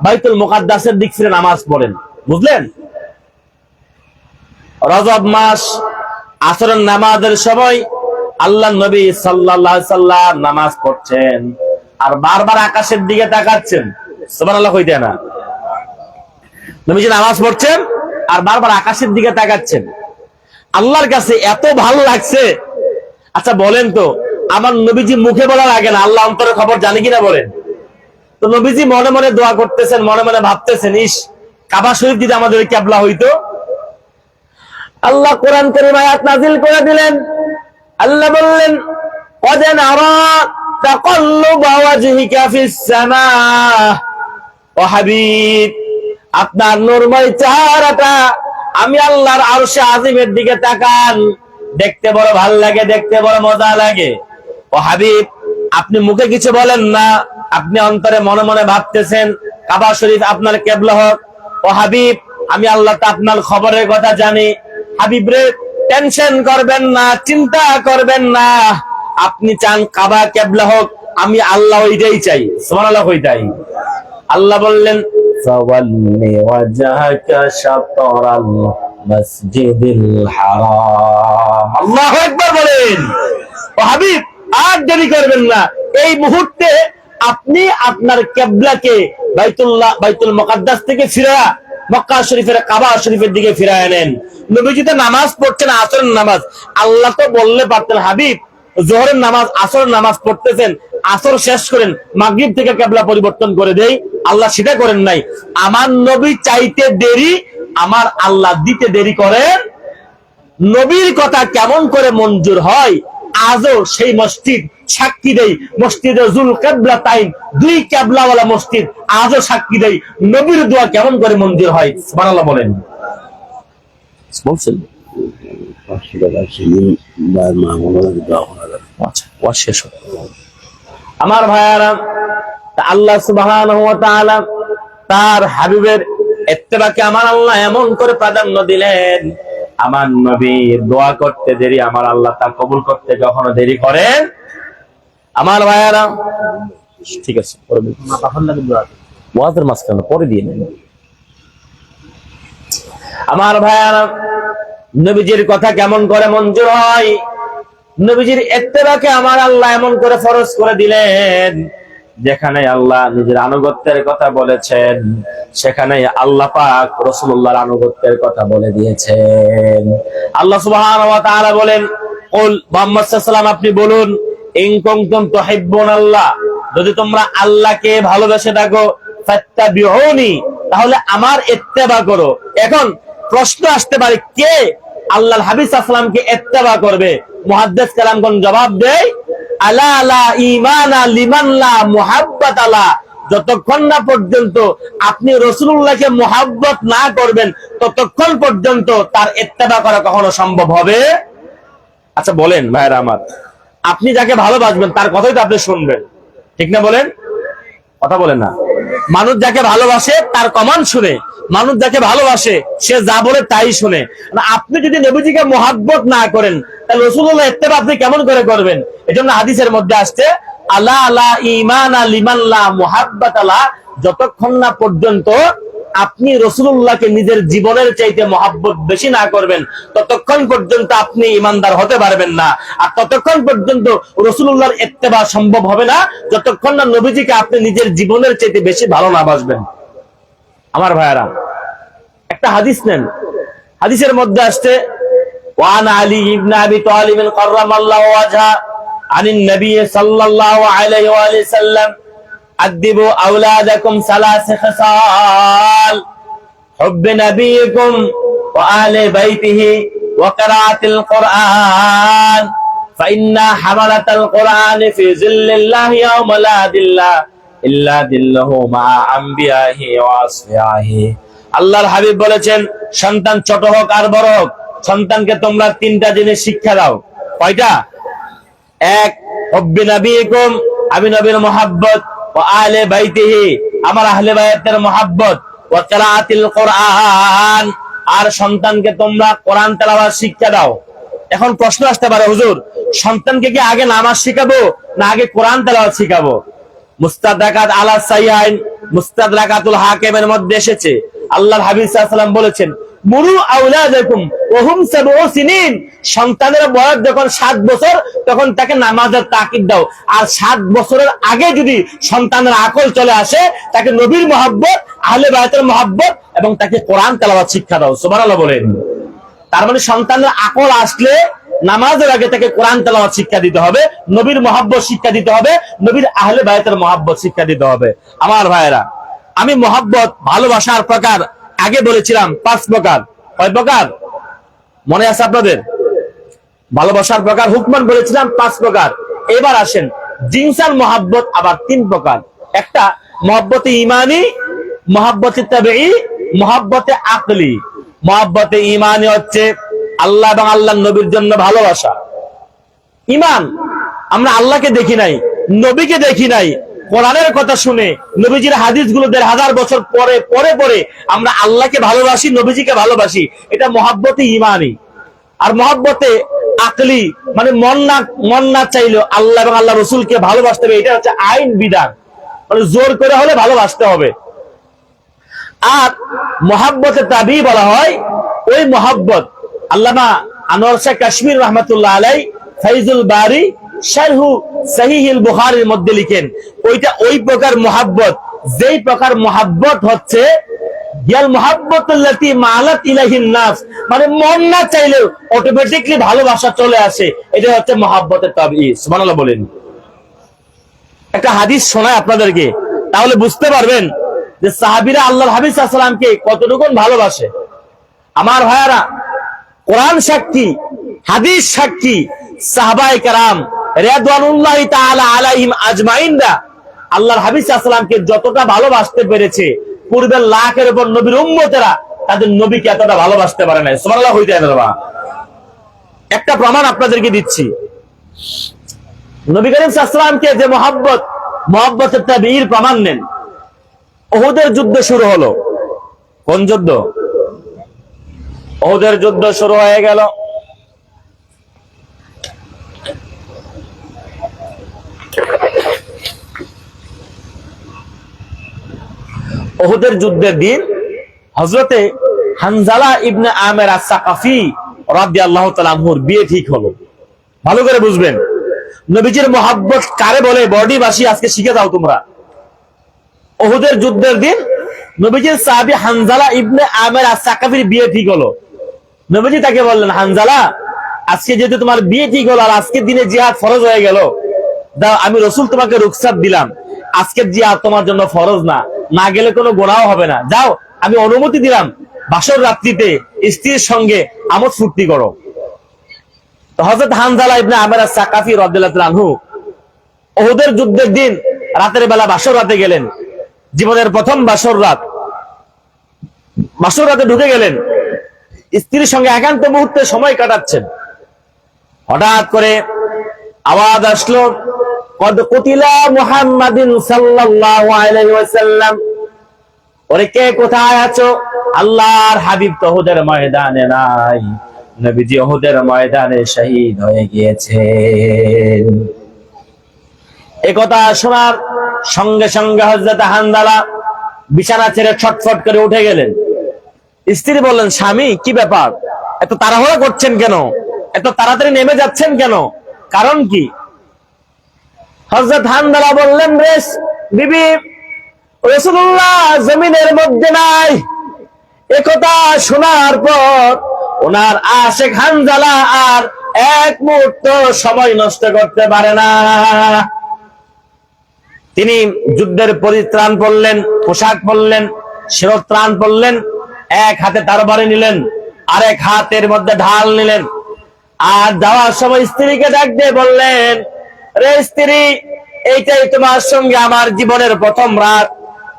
বাইতুল মুকাদ্দাসের দিক ফিরে নামাজ পড়েন। বুঝলেন? রজব মাস আসরের নামাজের সময় আল্লাহর নবী সাল্লাল্লাহু আলাইহি সাল্লাম নামাজ পড়ছেন আর বারবার আকাশের দিকে তাকাচ্ছেন। সুবহানাল্লাহ। কইতে না, নবীজি নামাজ পড়ছেন আর বারবার আকাশের দিকে তাকাচ্ছেন। আল্লাহর কাছে এত ভালো লাগছে। আচ্ছা বলেন তো, আমার নবীজি মুখে বলা লাগে না, আল্লাহ অন্তরের খবর জানে কিনা বলেন? তো নবীজি মনে মনে দোয়া করতেছেন, মনে মনে ভাবতেছেন, ইস কাবা শরীফ যদি আমাদের কিবলা হইতো। আল্লাহ কোরআন কারীম আয়াত নাযিল করে দিলেন। আল্লাহ বললেন, قد نرى تقلب وجهك في السماء। ও হাবিব, আপনার নূরময় চেহারাটা আমি আল্লাহর আরশে আজিমের দিকে তাকান, দেখতে বড় ভালো লাগে, দেখতে বড় মজা লাগে। ও হাবিব, আপনি মুখে কিছু বলেন না, আপনি অন্তরে মনে মনে ভাবতেছেন কাবা শরীফ আপনার কিবলা হোক। ও হাবিব, আমি আল্লাহ তা আপনার খবরের কথা জানি। হাবিব রে, টেনশন করবেন না, চিন্তা করবেন না, আপনি চান কাবা কিবলা হোক, আমি আল্লাহ ওইটাই চাই। সুবহানাল্লাহ। ওইটাই। আল্লাহ বললেন, ফাওয়াল্লি ওয়াজহাকা শাতরাল মাসজিদিল হারাম। আল্লাহু আকবার বলেন। ও হাবিব, আর দেরি করবেন না, এই মুহূর্তে আপনি আপনার কিবলাকে বাইতুল মুকাদ্দাস থেকে ফিরা মক্কা শরীফের কাবা শরীফের দিকে ফিরায় নেন। নবীজি তো নামাজ পড়ছেন আসরের নামাজ। আল্লাহ তো বললে পারতেন, হাবিব জোহরের নামাজ আসরের নামাজ পড়তেছেন, আসর শেষ করেন মাগরিব থেকে কিবলা পরিবর্তন করে দেই, আল্লাহ সেটা করেন নাই। আমার নবী চাইতে দেরি, আমার আল্লাহ দিতে দেরি করেন। নবীর কথা কেমন করে মঞ্জুর হয়, আজও সেই মসজিদ সাক্ষী দেই, মসজিদে জুল কিবলাতাইন, দুই কিবলাওয়ালা মসজিদ, আজও সাক্ষী দেই নবীর দোয়া কেমন করে মঞ্জুর হয়। সুবহানাল্লাহ বলেন। বলছেন আমার ভাইয়ারা, আল্লাহ সুবহানাহু ওয়া তাআলা তার হাবিবের ইত্তেবাকে আমার আল্লাহ এমন করে প্রাধান্য দিলেন, আমার নবীর দোয়া করতে দেরি, আমার আল্লাহ তা কবুল করতে কখনো দেরি করেন। আমার ভাইয়ারা ঠিক আছে, ওয়াজের মাঝখানে পরে দিয়ে নেন। আমার ভাইয়ারা, নবীজির কথা কেমন করে মঞ্জুর হয়, নবীজির ইত্তেবাকে আমার আল্লাহ এমন করে ফরজ করে দিলেন, যেখানে আল্লাহ নিজের আনুগত্যের কথা বলেছেন সেখানে আল্লাহ পাক রাসূলুল্লাহর আনুগত্যের কথা বলে দিয়েছেন। আল্লাহ সুবহানাহু ওয়া তাআলা বলেন, কুল মুহাম্মদ সাল্লাল্লাহু আলাইহি ওয়াসাল্লাম আপনি বলুন, ইন কুনতুম তুহিব্বুনাল্লাহ, যদি তোমরা আল্লাহকে ভালোবেসে থাকো, ফাত্তাবিউনি, তাহলে আমার ইত্তেবা করো। এখন প্রশ্ন আসতে পারে, কে আল্লাহর হাবিব সাল্লাল্লাহু আলাইহি ওয়াসাল্লামকে ইত্তেবা করবে? মুহাদ্দিস কালামগণ জবাব দেয়, আলা লা ঈমানা লিমান লা মুহাব্বাত আলা, যতক্ষণ না পর্যন্ত আপনি রাসূলুল্লাহকে মুহাব্বত না করবেন ততক্ষণ পর্যন্ত তার ইত্তেবা করা কখনো সম্ভব হবে? আচ্ছা বলেন ভাইরা আমার, আপনি যাকে ভালোবাসবেন তার কথাই তো আপনি শুনবেন, ঠিক না? বলেন, কথা বলেন না। মানুষ যাকে ভালোবাসে তার কমান্ড শুনে, মানুষ যাকে ভালোবাসে সে যা বলে তাই শুনে। আপনি যদি নবীজিকে মুহাব্বত না করেন তাহলে রাসূলুল্লাহ ইত্তেবা আপনি কেমন করে করবেন? এজন্য হাদিসের মধ্যে আসছে, আলা লা ঈমানা লিমান লা মুহাব্বাত আলা, যতক্ষণ না পর্যন্ত আপনি রাসূলুল্লাহকে নিজের জীবনের চাইতে মহব্বত বেশি না করবেন ততক্ষণ পর্যন্ত আপনি ঈমানদার হতে পারবেন না। আর ততক্ষণ পর্যন্ত রাসূলুল্লাহর ইত্তেবা সম্ভব হবে না যতক্ষণ না নবীজিকে আপনি নিজের জীবনের চাইতে বেশি ভালো না বাসবেন। আমার ভাইয়ারা, একটা হাদিস নেন, হাদিসের মধ্যে আসছে, ওয়ান আলী ইবনে আবি তালিব কাররামাল্লাহু ওয়াজহা আনিন নবী সাল্লাল্লাহু আলাইহি ওয়া সাল্লাম, আদিবু আওলাদাকুম সালাস খিসাল, হুব্ব নবিয়িকুম ওয়া আহলি বাইতিহি ওয়া কিরাআতিল কুরআন, ফাইন্না হামালাতাল কুরআন ফি জিল্লিল্লাহি ইয়াওমা লা দিল্লা ইল্লা দিল্লাহু মা আম্বিয়াহি ওয়া আসফিয়াহি। আল্লাহর হাবিব বলেছেন, সন্তান ছোট হোক আর বড় হোক, সন্তানকে তোমরা তিনটা জিনিস শিক্ষা দাও। কয়টা? এক, হুব্বি নবিয়িকুম, আমি নবীর মুহাব্বত, ওয়া আহলি বাইতিহি, আমার আহলে বাইতের মুহাব্বত, ওয়া কিরাআতিল কুরআন, আর সন্তানকে তোমরা কোরআন তেলাওয়াত শিক্ষা দাও। এখন প্রশ্ন আসতে পারে, হুজুর সন্তানকে কি আগে নামাজ শিখাবো না আগে কোরআন তেলাওয়াত শিখাবো? মুস্তাদরাকাত আলা সাইয়াইন, মুস্তাদরাকাতুল হাকিমের মধ্যে এসেছে, আল্লাহর হাবিব সাল্লাল্লাহু আলাইহি ওয়াসাল্লাম বলেছেন, মুরু আওলাদাকুম ওয়া হুম সাবউ সিনিন, সন্তানের বয়স যখন 7 বছর তখন তাকে নামাজের তাকিদ দাও। আর 7 বছরের আগে যদি সন্তানের আকল চলে আসে তাকে নবীর মুহাব্বত, আহলে বাইতের মুহাব্বত এবং তাকে কোরআন তেলাওয়াত শিক্ষা দাও। সুবহানাল্লাহ বলেন। তার মানে সন্তানের আকল আসলে নামাজের আগে তাকে কোরআন তেলাওয়াত শিক্ষা দিতে হবে, নবীর মুহাব্বত শিক্ষা দিতে হবে, নবীর আহলে বাইতের মুহাব্বত শিক্ষা দিতে হবে। আমার ভাইয়েরা, আমি মুহাব্বত ভালোবাসার প্রকার আগে বলেছিলাম 5 প্রকার। কয় প্রকার মনে আছে আপনাদের? ভালোবাসার প্রকার হুকমান বলেছিলাম 5 প্রকার। এবার আসেন জিনসাল মুহাব্বত আবার 3 প্রকার। একটা মুহাব্বতে ঈমানি, মুহাব্বতে তাবিঈ, মুহাব্বতে আকলি। মুহাব্বতে ঈমানি হচ্ছে আল্লাহ এবং আল্লাহর নবীর জন্য ভালোবাসা। ঈমান, আমরা আল্লাহকে দেখি নাই, নবীকে দেখি নাই, কোরআনের কথা শুনে নবীজির হাদিসগুলো 1500 বছর পরে পরে পরে আমরা আল্লাহকে ভালোবাসি, নবীজিকে ভালোবাসি, এটা মুহাব্বতে ঈমানি। আর মুহাব্বতে আকলি মানে মন না চাইলেও আল্লাহ এবং আল্লাহ রাসূলকে ভালোবাসতে হবে, এটা হচ্ছে আইন বিধান, মানে জোর করে হলে ভালোবাসতে হবে। আর মুহাব্বতে তাবী বলা হয় ওই মুহাব্বত, আল্লামা আনোয়ার শাহ কাশ্মীর রাহমাতুল্লাহ আলাইহি ফাইজুল বারি শারহু সহিহুল বুখারীর মধ্যে লিখেন, ওইটা ওই প্রকার মুহাব্বত যেই প্রকার মুহাব্বত হচ্ছে ইয়াল মুহাব্বাতুল্লাতি মালাত ইলাইহিন নাস, মানে মন না চাইলে অটোমেটিকলি ভালোবাসা চলে আসে। এটা হচ্ছে মুহাব্বতের তাবিঈ। সুবহানাল্লাহ বলেন। একটা হাদিস শোনায় আপনাদেরকে, তাহলে বুঝতে পারবেন যে সাহাবীরা আল্লাহর হাবিব সাল্লাল্লাহু আলাইহি ওয়াসাল্লামকে কতটুকু ভালোবাসে। আমার ভাইয়ারা, কোরআন সাক্ষী, হাদিস সাক্ষী, সাহাবায়ে কেরাম রিদওয়ানুল্লাহি তাআলা আলাইহিম আজমাইনরা আল্লাহর হাবিব সাল্লাল্লাহু আলাইহি ওয়াসাল্লামকে যতটা ভালোবাসতে পেরেছে, পূর্বের লাখের উপর নবীর উম্মতেরা তাদের নবীকে এতটা ভালোবাসতে পারে না। সুবহানাল্লাহ হইতে পারে। একটা প্রমাণ আপনাদেরকে দিচ্ছি। নবী করিম সাল্লাল্লাহু আলাইহি ওয়াসাল্লামকে যে মুহাব্বতের তাবিঈর প্রমাণ নেন। উহুদের যুদ্ধ শুরু হলো। কোন যুদ্ধ? উহুদের যুদ্ধ শুরু হয়ে গেল। উহুদের যুদ্ধের দিন হযরতে হানজালা ইবনে আমির আস-সাকাফি রাদিয়াল্লাহু তাআলা আনহুর বিয়ে ঠিক হলো। ভালো করে বুঝবেন, নবীজির মুহাব্বত কারে বলে বডিবাসী আজকে শিখে দাও তোমরা। উহুদের যুদ্ধের দিন নবীজির সাহাবী হানজালা ইবনে আমির আস-সাকাফির বিয়ে ঠিক হলো। নবীজি তাকে বললেন, হানজালা, আজকে যেহেতু তোমার বিয়ে ঠিক হলো আর আজকের দিনে জিহাদ ফরজ হয়ে গেল, দাও আমি রাসূল তোমাকে রুখসাত দিলাম, আজকের জিহাদ তোমার জন্য ফরজ না, না গেলে কোনো গুনাহ হবে না, যাও আমি অনুমতি দিলাম, বাসর রাত্রিতে স্ত্রীর সঙ্গে আমোদ ফুর্তি করো। তো হযরত হানজালা ইবনে আমির আস-সাকাফি রাদিয়াল্লাহু আনহু উহুদের যুদ্ধের দিন রাতের বেলা বাসর রাতে গেলেন। জীবনের প্রথম বাসর রাত। বাসর রাতে ঢুকে গেলেন, স্ত্রীর সঙ্গে একান্ত মুহূর্তে সময় কাটাচ্ছেন। হঠাৎ করে আওয়াজ আসলো, কদ কুতিলা মুহাম্মাদিন সাল্লাল্লাহু আলাইহি ওয়াসাল্লাম। ওরে কে কোথায় আছো? আল্লাহর হাবিব তো উহুদের ময়দানে নাই, নবীজি উহুদের ময়দানে শহীদ হয়ে গিয়েছেন। এই কথা শোনার সঙ্গে সঙ্গে হযরত হানজালা বিছানা ছেড়ে ছটফট করে উঠে গেলেন। স্ত্রী বললেন, স্বামী কি ব্যাপার, এত তাড়াহুড়া করছেন কেন, এত তাড়াতাড়ি নেমে যাচ্ছেন কেন, কারণ কি? হযরত হানজালা বললেন, বিবি, রাসূলুল্লাহ জমিনের মধ্যে নাই। একথা শোনার পর ওনার আশিক হানজালা আর এক মুহূর্ত সময় নষ্ট করতে পারে না। তিনি যুদ্ধের পরিত্রাণ পরলেন, পোশাক পরলেন, শিরস্ত্রাণ পরলেন, এক হাতে তরবারি নিলেন, আরেক হাতের মধ্যে ঢাল নিলেন। আর যাওয়ার সময় স্ত্রীকে ডাক দিয়ে বললেন, রে স্ত্রী, এইটাই তোমার সঙ্গে আমার জীবনের প্রথম রাত,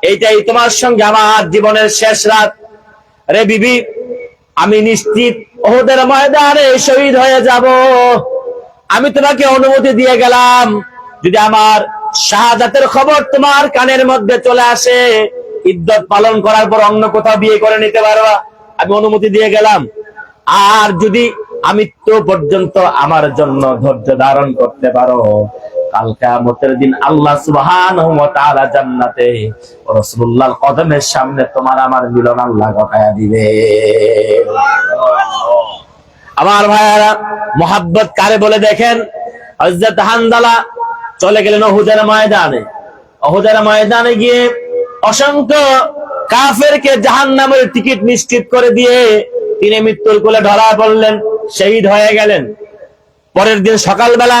এইটাই তোমার সঙ্গে আমার জীবনের শেষ রাত। রে বিবি, আমি নিশ্চিত উহুদের ময়দানে শহীদ হয়ে যাব। আমি তোমাকে অনুমতি দিয়ে গেলাম, যদি আমার শাহাদাতের খবর তোমার কানের মধ্যে চলে আসে, ইদ্দত পালন করার পর অন্য কোথাও বিয়ে করে নিতে পারবা, আমি অনুমতি দিয়ে গেলাম। আর যদি আমৃত্যু পর্যন্ত আমার জন্য ধৈর্য ধারণ করতে পারো, কাল কিয়ামতের দিন আল্লাহ সুবহানাহু ওয়া তাআলা জান্নাতে রাসূলুল্লাহর কদমের সামনে তোমার আমার মিলন আল্লাহ ঘটায়া দিবে। আমার ভাইয়ারা, মুহাব্বত কারে বলে দেখেন। হযরত হানজালা চলে গেলেন উহুদের ময়দানে। উহুদের ময়দানে গিয়ে অসংখ্য কাফেরকে জাহান্নামের টিকিট নিশ্চিত করে দিয়ে তিনি মৃত্যুর কোলে ঢলা পড়লেন, শহীদ হয়ে গেলেন। পরের দিন সকালবেলা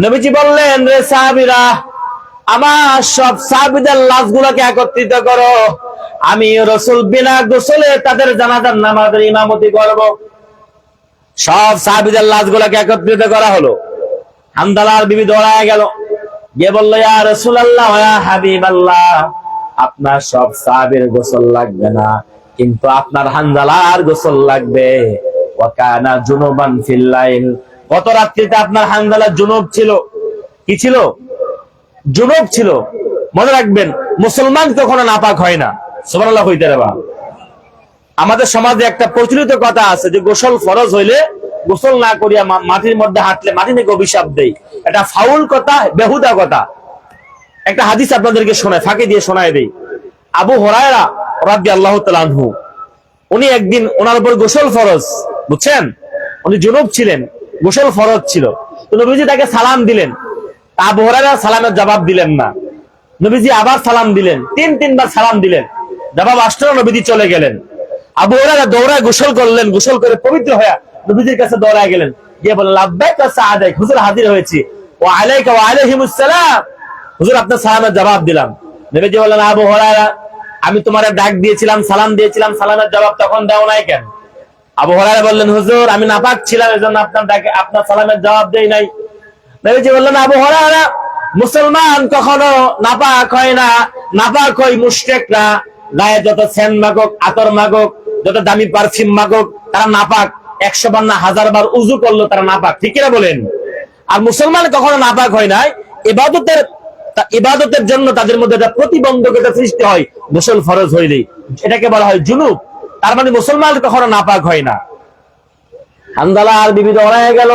নবীজি বললেন, রে সাহাবীরা, আমার সব সাহাবীদের লাশগুলোকে একত্রিত করো, আমি রাসূল বিনা গোসলে তাদের জানাজার নামাজের ইমামতি করব। সব সাহাবীদের লাশগুলোকে একত্রিত করা হলো। হানজালার বিবি দৌড়ায় গেল, গিয়ে বলল, ইয়া রাসূলুল্লাহ, ইয়া হাবিবাল্লাহ, আপনার সব সাহাবীর গোসল লাগবে না, কিন্তু আপনার হানজালার গোসল লাগবে। ওয়া কানা জুনুবান ফিল লাইল। গত রাত্রিতে আপনার হানজালা জুনুব ছিল। কি ছিল? জুনুব ছিল। মনে রাখবেন, মুসলমান কখনো নাপাক হয় না। সুবহানাল্লাহ হইতে রে। আমাদের সমাজে একটা প্রচলিত কথা আছে যে গোসল ফরজ হইলে গোসল না করিয়া মাটির মধ্যে হাঁটলে মাটি থেকে অভিশাপ দেয়। এটা ফাউল কথা, বেহুদা কথা। একটা হাদিস আপনাদেরকে শোনায়, ফাঁকি দিয়ে শোনায় দেই। আবু হুরায়রা রাদিয়াল্লাহু তাআলা আনহু, উনি একদিন, ওনার উপর গোসল ফরজ, বুঝছেন, উনি জুনুব ছিলেন, গোসল ফরজ ছিল। তো নবীজি তাকে সালাম দিলেন। আবু হুরায়রা সালামের জবাব দিলেন না। নবীজি আবার সালাম দিলেন, তিনবার সালাম দিলেন। জবাব আসলো, নবীজি চলে গেলেন। আবু হুরায়রা দৌড়ায় গোসল করলেন, গোসল করে পবিত্র হয়ে নবীজির কাছে দৌড়ায় গেলেন, গিয়ে বললেন লাব্বাইক ওয়া সাআদাইক, হুজুর হাজির হয়েছি, ওয়া আলাইকা ওয়া আলাইহিমুস সালাম, হুজুর আপনার সালামের জবাব দিলাম। নবীজি বললেন আবু হুরায়রা, আমি তোমারে ডাক দিয়েছিলাম, সালাম দিয়েছিলাম, সালামের জবাব তখন দাও নাই কেন? আবু হুরায়রা বললেন হুজুর আমি নাপাক ছিলাম, এজন্য আপনার ডাকে আপনার সালামের জবাব দেই নাই। নবীজি বললেন আবু হুরায়রা, মুসলমান কখনো নাপাক হয় না, নাপাক হয় মুশরিকরা, গায়ে যত সেন মাগক, আতর মাগক, যত দামি পারফিউম মাগক, তারা নাপাক। 100 বার না 1000 বার উযু করলো তারা নাপাক, ঠিক কিনা বলেন? আর মুসলমান কখনো নাপাক হয় না, ইবাদতের জন্য তাদের মধ্যে একটা প্রতিবন্ধকতা সৃষ্টি হয় গোসল ফরজ হইলেই, এটাকে বলা হয় জুনুব। তার মানে মুসলমান কখনো নাপাক হয় না। হানজালা আর বিবি দৌড়ায় গেল,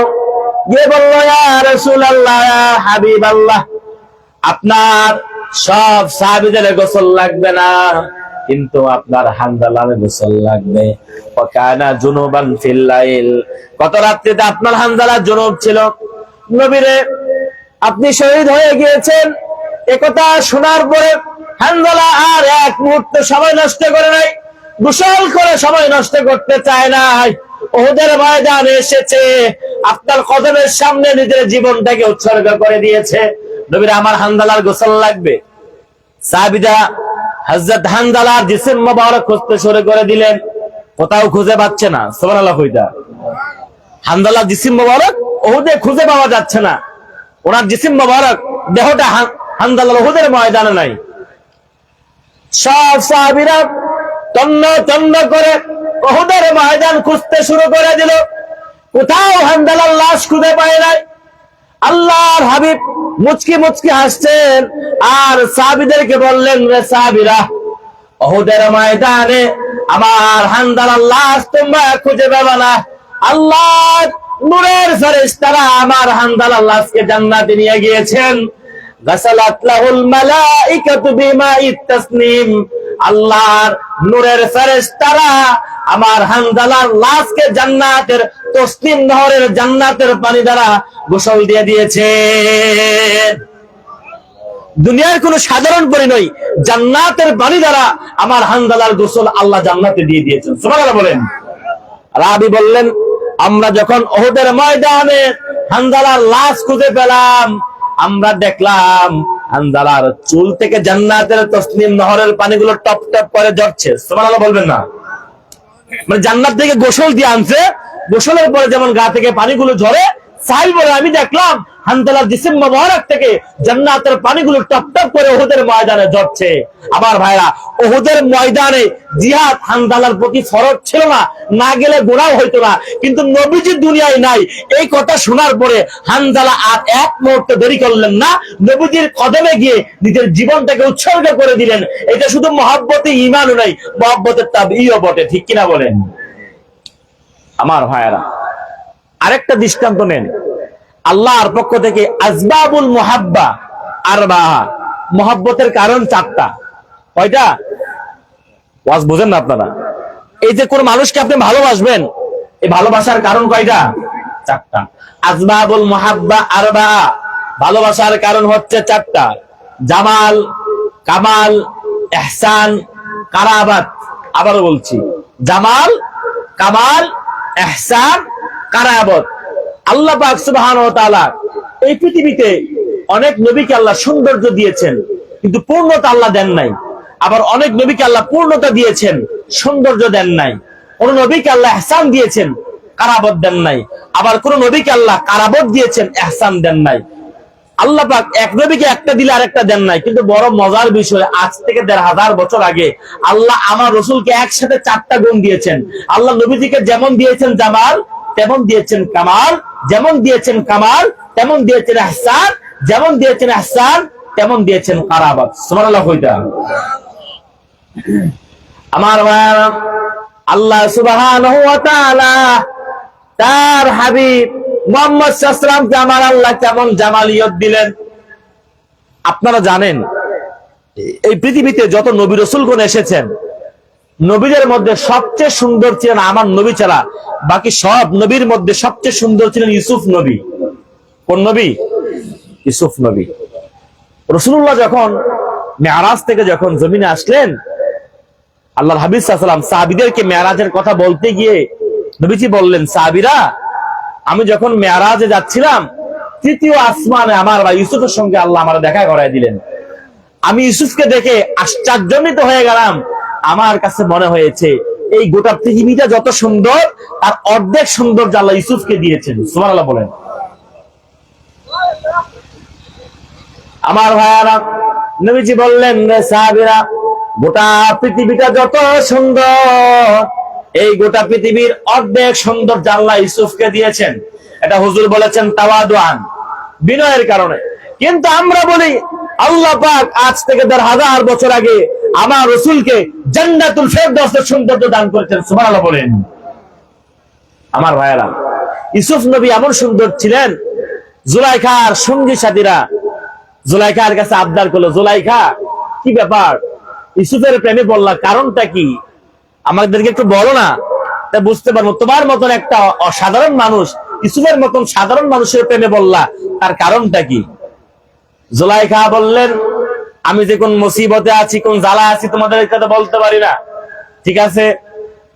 গিয়ে বলল ইয়া রাসূলুল্লাহ, ইয়া হাবিবাল্লাহ, আপনার সব সাহাবীদের গোসল লাগবে না, কিন্তু আপনার হানজালার গোসল লাগবে। ওয়াকানা জুনুবান ফিল লাইল, গত রাত্রিতে আপনার হানজালা জুনুব ছিল। নবীরে আপনি শহীদ হয়ে গিয়েছেন, একথা শোনার পরে হানজালা আর এক মুহূর্ত সময় নষ্ট করে নাই, গোসল করে সময় নষ্ট করতে চায় নাই। উহুদের ময়দানে এসেছে, আপনার কদমের সামনে নিজের জীবনটাকে উৎসর্গ করে দিয়েছে। নবীরা আমার হানজালার গোসল লাগবে। সাহাবীরা হযরত হানজালার জিসম মোবারক খুঁজতে শুরু করে দিলেন, কোথাও খুঁজে পাচ্ছে না। সুবহানাল্লাহ। কইতা হানজালার জিসম মোবারক উহুদে খুঁজে পাওয়া যাচ্ছে না, ওনার জিসম মোবারক দেহটা হানজালার উহুদের ময়দানে নাই। সব সাহাবীরা তন্ন তন্ন করে উহুদের ময়দান খুঁজতে শুরু করে দিল, কোথাও হানজালার লাশ খুঁজে পায় নাই। আল্লাহর হাবিব মুচকি মুচকি হাসছেন আর সাহাবীদেরকে বললেন, রে সাহাবীরা, উহুদের ময়দানে আমার হানজালার লাশ তোমরা খুঁজে পাবে না। আল্লাহর নূরের ফেরেশতারা আমার হানজালার লাশকে জান্নাতে নিয়ে গিয়েছেন। গাসালাত লাহুল মালাইকাতু বিমাইত তাসনিম, আল্লাহর নূরের ফেরেশতারা আমার হানজালার লাশকে জান্নাতের তসনিম নহরের জান্নাতের পানি দ্বারা গোসল দিয়ে দিয়েছে। দুনিয়ার কোন সাধারণ পানি নয়, জান্নাতের পানি দ্বারা আমার হানজালার গোসল আল্লাহ জান্নাতে দিয়ে দিয়েছেন। সুবহানাল্লাহ বলেন। রাবি বললেন, আমরা যখন উহুদের ময়দানে হানজালার লাশ খুঁজে পেলাম, আমরা দেখলাম হানজালার চুল থেকে জান্নাতের তসনিম নহরের পানিগুলো টপ টপ করে ঝরছে। সুবহানাল্লাহ বলবেন না? মানে জান্নাত থেকে গোসল দিয়ে আনছে, গোসলের পরে যেমন গা থেকে পানিগুলো ঝরে, সাহাবী বলে আমি দেখলাম হানজালার জিসম মোবারক থেকে জান্নাতের পানিগুলো টপ টপ করে উহুদের ময়দানে ঝরছে। আমার ভাইরা, উহুদের ময়দানে জিহাদ হানজালার প্রতি ফরজ ছিল না, না গেলে গোনাও হইতো না, কিন্তু নবীজি দুনিয়ায় নাই, এই কথা শোনার পরে হানজালা আর এক মুহূর্ত দেরি করলেন না, নবীজির কদমে গিয়ে নিজের জীবনটাকে উৎসর্গ করে দিলেন। এটা শুধু মহব্বতে ঈমানও নাই, মহব্বতের তাবঈও বটে, ঠিক কিনা বলেন? আমার ভাইরা, আরেকটা দৃষ্টান্ত নেন। আল্লাহর পক্ষ থেকে আসবাবুল মুহাব্বা আরবা, মহব্বতের কারণ 4টা। কয়টা? ওয়াজ বুঝেন না আপনারা? এই যে কোন মানুষকে আপনি ভালোবাসবেন, এই ভালোবাসার কারণ কয়টা? 4টা। আসবাবুল মুহাব্বা আরবা, ভালোবাসার কারণ হচ্ছে 4টা: জামাল, কামাল, ইহসান, কারাবাত। আবারও বলছি, জামাল, কামাল, ইহসান, কারাবাত। আল্লাহ পাক সুবহানাহু ওয়া তাআলা এই পৃথিবীতে অনেক নবীকে আল্লাহ সৌন্দর্য দিয়েছেন, কিন্তু পূর্ণতা আল্লাহ দেন নাই। আবার অনেক নবীকে আল্লাহ পূর্ণতা দিয়েছেন, সৌন্দর্য দেন নাই। কোন নবীকে আল্লাহ ইহসান দিয়েছেন, কারাবত দেন নাই। আবার কোন নবীকে আল্লাহ কারাবত দিয়েছেন, ইহসান দেন নাই। আল্লাহ পাক এক নবীকে একটা দিলে আরেকটা দেন নাই। কিন্তু বড় মজার বিষয়, আজ থেকে 1500 বছর আগে আল্লাহ আমার রাসূলকে একসাথে 4টা গুণ দিয়েছেন। আল্লাহ নবীজিকে যেমন দিয়েছেন জামাল, তেমন দিয়েছেন কামাল, যেমন দিয়েছেন কামাল তেমন দিয়েছেন ইহসান, যেমন দিয়েছেন ইহসান তেমন দিয়েছেন কারাবাত। সুবহানাল্লাহ। কইতা আমার ভাইরা, আল্লাহ সুবহানাহু ওয়া তাআলা তার হাবিব মুহাম্মদ সাল্লাল্লাহু আলাইহি ওয়াসাল্লামকে আমার আল্লাহ কেমন জামালিয়ত দিলেন। আপনারা জানেন, এই পৃথিবীতে যত নবী রাসূলগণ এসেছেন, নবীদের মধ্যে সবচেয়ে সুন্দর ছিলেন আমার নবী ছাড়া বাকি সব নবীর মধ্যে সবচেয়ে সুন্দর ছিলেন ইউসুফ নবী। কোন নবী? ইউসুফ নবী। রাসূলুল্লাহ যখন মেরাজ থেকে যখন জমিনে আসলেন, আল্লাহর হাবিব সাল্লাল্লাহু আলাইহি ওয়াসাল্লাম সাহাবীদেরকে মেরাজের কথা বলতে গিয়ে নবীজি বললেন, সাহাবীরা, আমি যখন মেরাজে যাচ্ছিলাম, তৃতীয় আসমানে আমার ভাই ইউসুফের সঙ্গে আল্লাহ আমার দেখা করায় দিলেন। আমি ইউসুফকে দেখে আশ্চর্যান্বিত হয়ে গেলাম। আমার কাছে মনে হয়েছে এই গোটা পৃথিবীটা যত সুন্দর, তার অর্ধেক সৌন্দর্য আল্লাহ ইউসুফকে দিয়েছেন। সুবহানাল্লাহ বলেন। আমার ভাইয়ারা, নবীজি বললেন, রে সাহাবীরা, গোটা পৃথিবীটা যত সুন্দর, এই গোটা পৃথিবীর অর্ধেক সৌন্দর্য আল্লাহ ইউসুফকে দিয়েছেন। এটা হুজুর বলেছেন তাওয়াদুআন, বিনয়ের কারণে। কিন্তু আমরা বলি আল্লাহ পাক আজ থেকে ১,৫০০ বছর আগে আমার রাসূলকে জান্নাতুল ফেরদাউসের সৌন্দর্য দান করেছেন। সুবহানাল্লাহ বলেন। আমার ভাইয়েরা, ইউসুফ নবী এমন সুন্দর ছিলেন, জুলাইখার সঙ্গী সাথীরা জুলাইখার কাছে আবদার করলো, জুলাইখা, কি ব্যাপার, ইউসুফের প্রেমে বললা, কারণটা কি? আমাদেরকে একটু বলো না, তা বুঝতে পারবো। তোমার মতন একটা অসাধারণ মানুষ, ইউসুফের মতন সাধারণ মানুষের প্রেমে বললা, তার কারণটা কি? জুলাইখা বললেন, আমি যে কোন মুসিবতে আছি, কোন জ্বালা আছি, তোমাদের কথা বলতে পারি না। ঠিক আছে,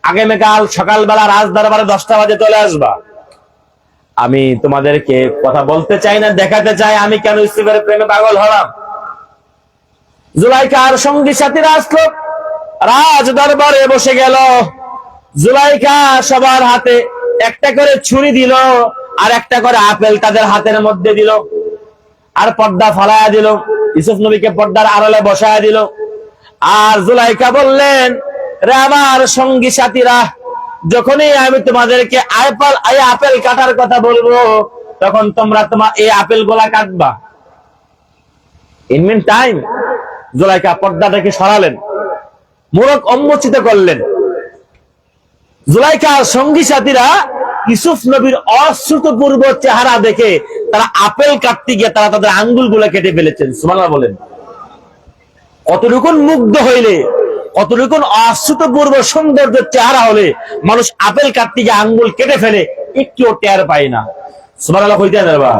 আগামীকাল সকালবেলা রাজ দরবারে 10টা বাজে চলে আসবা। আমি তোমাদেরকে কথা বলতে চাই না, দেখাতে চাই আমি কেন ইউসুফের প্রেমে পাগল হলাম। জুলাইখার সঙ্গী সাথীরা আসলো, রাজ দরবারে বসে গেল। জুলাইখা সবার হাতে একটা করে ছুরি দিল, আর একটা করে আপেল তাদের হাতের মধ্যে দিল, আর পর্দা ফালায়া দিল। ইউসুফ নবীকে পর্দার আড়ালে বসায়া দিল। আর জুলাইখা বললেন, রে আমার সঙ্গী সাথীরা, যখনই আমি তোমাদেরকে আপেল কাটার কথা বলবো, তখন তোমরা এই আপেল গুলা কাটবা। ইন মিন টাইম জুলাইখা পর্দাটাকে সরালেন, মোড়ক উন্মোচিত করলেন। জুলাইখার সঙ্গী সাথীরা ইউসুফ নবীর অশ্রুতপূর্ব চেহারা দেখে তারা আপেল কাটতে গিয়ে তারা তাদের আঙ্গুল গুলা কেটে ফেলেছেন। সুবহানাল্লাহ বলেন। কতটুকুন মুগ্ধ হইলে, কতটুকুন অশ্রুতপূর্ব সৌন্দর্য চেহারা হলে মানুষ আপেল কাটতে গিয়ে আঙ্গুল কেটে ফেলে, একটুও টের পায় না। সুবহানাল্লাহ কইতে পারবা?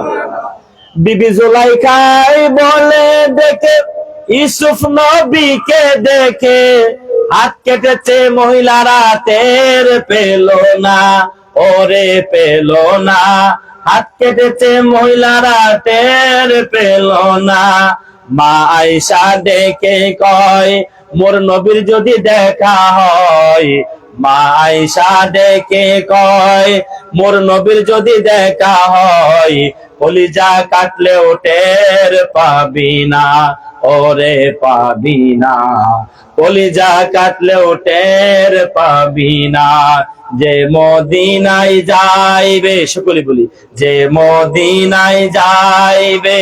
বিবি জুলাইখাই বলে দেখে, ইউসুফ নবীকে দেখে হাত কেটেছে মহিলারা, টের পেল না, ওরে পেল না। হাত কেটেছে মহিলারা, টের পেল না। মা আয়েশা ডেকে কয়, মোর নবীর যদি দেখা হয়। মা আয়েশা ডেকে কয়, মোর নবীর যদি দেখা হয়, কলিজা কাটলেও টের পাবি না, ওরে পাবি না। কলিজা কাটলেও টের পাবি না। যে মদিনায় যাইবে, সকলে বলি, যে মদিনায় যাইবে,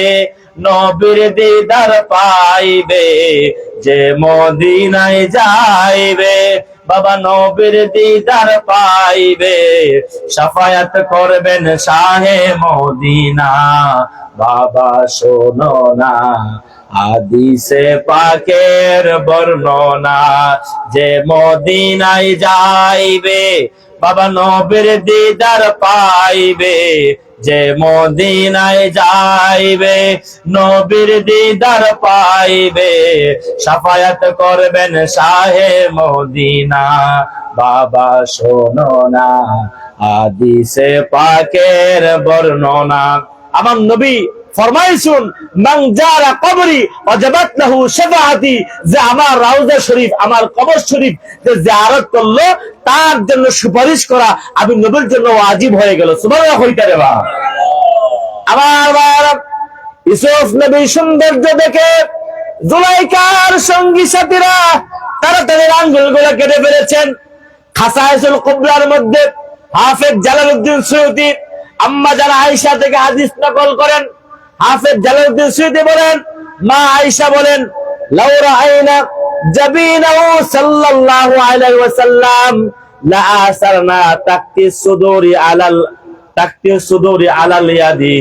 নবীর দিদার পাইবে। যে মদিনায় যাইবে, বাবা নবীর দিদার পাইবে। শাফায়াত করবেন শাহে মদিনা, বাবা শোনো না হাদিসে পাকের বর্ণনা। যে মদিনায় যাইবে, বাবা নবীর দিদার পাইবে। যে মদিনায় যাইবে, নবীর দিদার পাইবে। শাফায়াত করবেন শাহে মদিনা, বাবা শোনো না হাদিসে পাকের বর্ণনা। আমার নবী ফরমাইছেন, মান জারা কবরি ওয়াজাবাত লাহু শাফাআতি, যে আমার রাউজা শরীফ, আমার কবর শরীফ যে জিয়ারত করলো, তার জন্য সুপারিশ করা আমি নবীর জন্য ওয়াজিব হয়ে গেল। সুবহানাল্লাহ কইতে দেবা। আমার ইউসুফ নবীর সৌন্দর্য দেখে জুলাইখার সঙ্গী সাথীরা তাড়াতাড়ি আঙ্গুলগুলো কেটে ফেলেছেন। খাসাইসুল কুবরার মধ্যে হাফেজ জালালউদ্দিন সুয়ুতী আম্মা জানা আয়েশা থেকে হাদিস নকল করেন। হাফেজ জালালউদ্দিন সুয়ুতী বলেন, মা আয়েশা বলেন, লাউ রাআইনা জাবিনাহু সাল্লাল্লাহু আলাইহি ওয়াসাল্লাম লা আসারনা তাকতি সুদুরি আলাল ইয়াদি।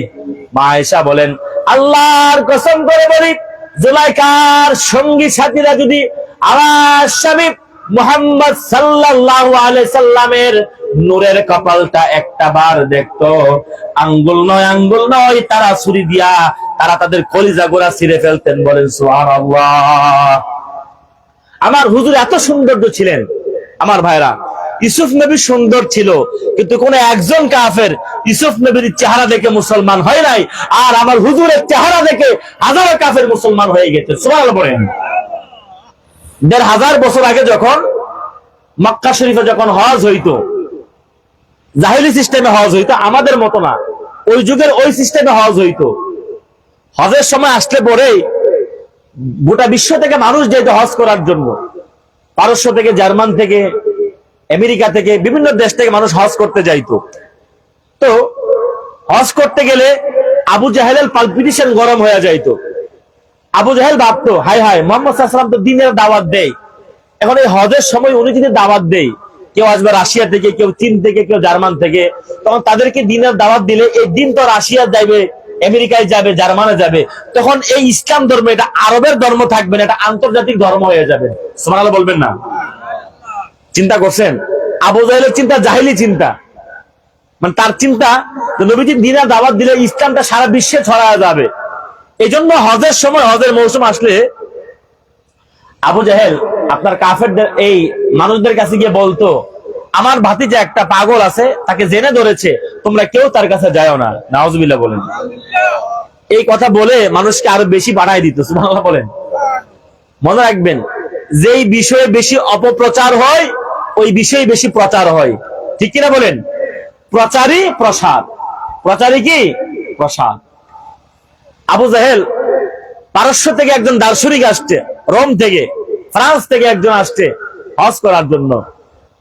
মা আয়েশা বলেন, আল্লাহর কসম করে বলি, জুলাইখার সঙ্গী সাথীরা যদি আমার স্বামী মুহাম্মদ সাল্লাল্লাহু আলাইহি সাল্লামের নূরের কপালটা একটা বার দেখতো, আঙ্গুল নয় তারা ছুরি দিয়া তারা তাদের কলিজা গোড়া ছিঁড়ে ফেলতেন। বলেন সুবহানাল্লাহ। আমার হুজুর এত সৌন্দর্য ছিলেন। আমার ভাইরা, ইউসুফ নবী সুন্দর ছিল, কিন্তু কোন একজন কাফের ইউসুফ নবীর চেহারা দেখে মুসলমান হয় নাই, আর আমার হুজুরের চেহারা দেখে হাজারো কাফের মুসলমান হয়ে গেছে। সুবহানাল্লাহ বলেন। ১৫০০ বছর আগে যখন মক্কা শরীফে যখন হজ হইতো, জাহিলি সিস্টেমে হজ হইতো, আমাদের মতো না, ওই যুগের ওই সিস্টেমে হজ হইতো। হজের সময় আসলে পরে গোটা বিশ্ব থেকে মানুষ যেত হজ করার জন্য। পারস্য থেকে, জার্মান থেকে, আমেরিকা থেকে, বিভিন্ন দেশ থেকে মানুষ হজ করতে যাইতো। তো হজ করতে গেলে আবু জাহেলের পালপিটেশন গরম হয়ে যাইতো। আবু জাহেল ভাবতো, হায় হায়, মুহাম্মদ সাল্লাল্লাহু আলাইহি ওয়াসাল্লাম তো দ্বীনের দাওয়াত দেয়, এখন এই হজের সময় উনি যদি দাওয়াত দেয়, কেউ আসবে রাশিয়া থেকে, কেউ চীন থেকে, কেউ জার্মান থেকে, তখন তাদেরকে দ্বীনের দাওয়াত দিলে এই দ্বীন তো রাশিয়া যাবে, আমেরিকায় যাবে, জার্মানে যাবে, তখন এই ইসলাম ধর্ম এটা আরবের ধর্ম থাকবে না, এটা আন্তর্জাতিক ধর্ম হয়ে যাবে। সুবহানাল্লাহ বলবেন না? চিন্তা করছেন? আবু জাহেলের চিন্তা জাহিলি চিন্তা, মানে তার চিন্তা নবীজি দ্বীনের দাওয়াত দিলে ইসলামটা সারা বিশ্বে ছড়ায় যাবে। এই জন্য হজের সময়, হজের মৌসুম আসলে আবু জাহেল আপনার কাফেরদের এই মানুষদের কাছে গিয়ে বলতো, আমার ভাতিজা একটা পাগল আছে, তাকে জেনে ধরেছে, তোমরা কেউ তার কাছে যাও না। নাউজুবিল্লাহ বলেন। এই কথা বলে মানুষকে আরো বেশি বাড়ায় দিত। সুবহানাল্লাহ বলেন। মনে রাখবেন, যেই বিষয়ে বেশি অপপ্রচার হয় ওই বিষয়ে বেশি প্রচার হয়, ঠিক কিনা বলেন? প্রচারই প্রসাদ, প্রচারই কি প্রসাদ। আবু জাহেল পারস্য থেকে একজন দার্শনিক আসছে, রোম থেকে, ফ্রান্স থেকে একজন আসছে হজ করার জন্য।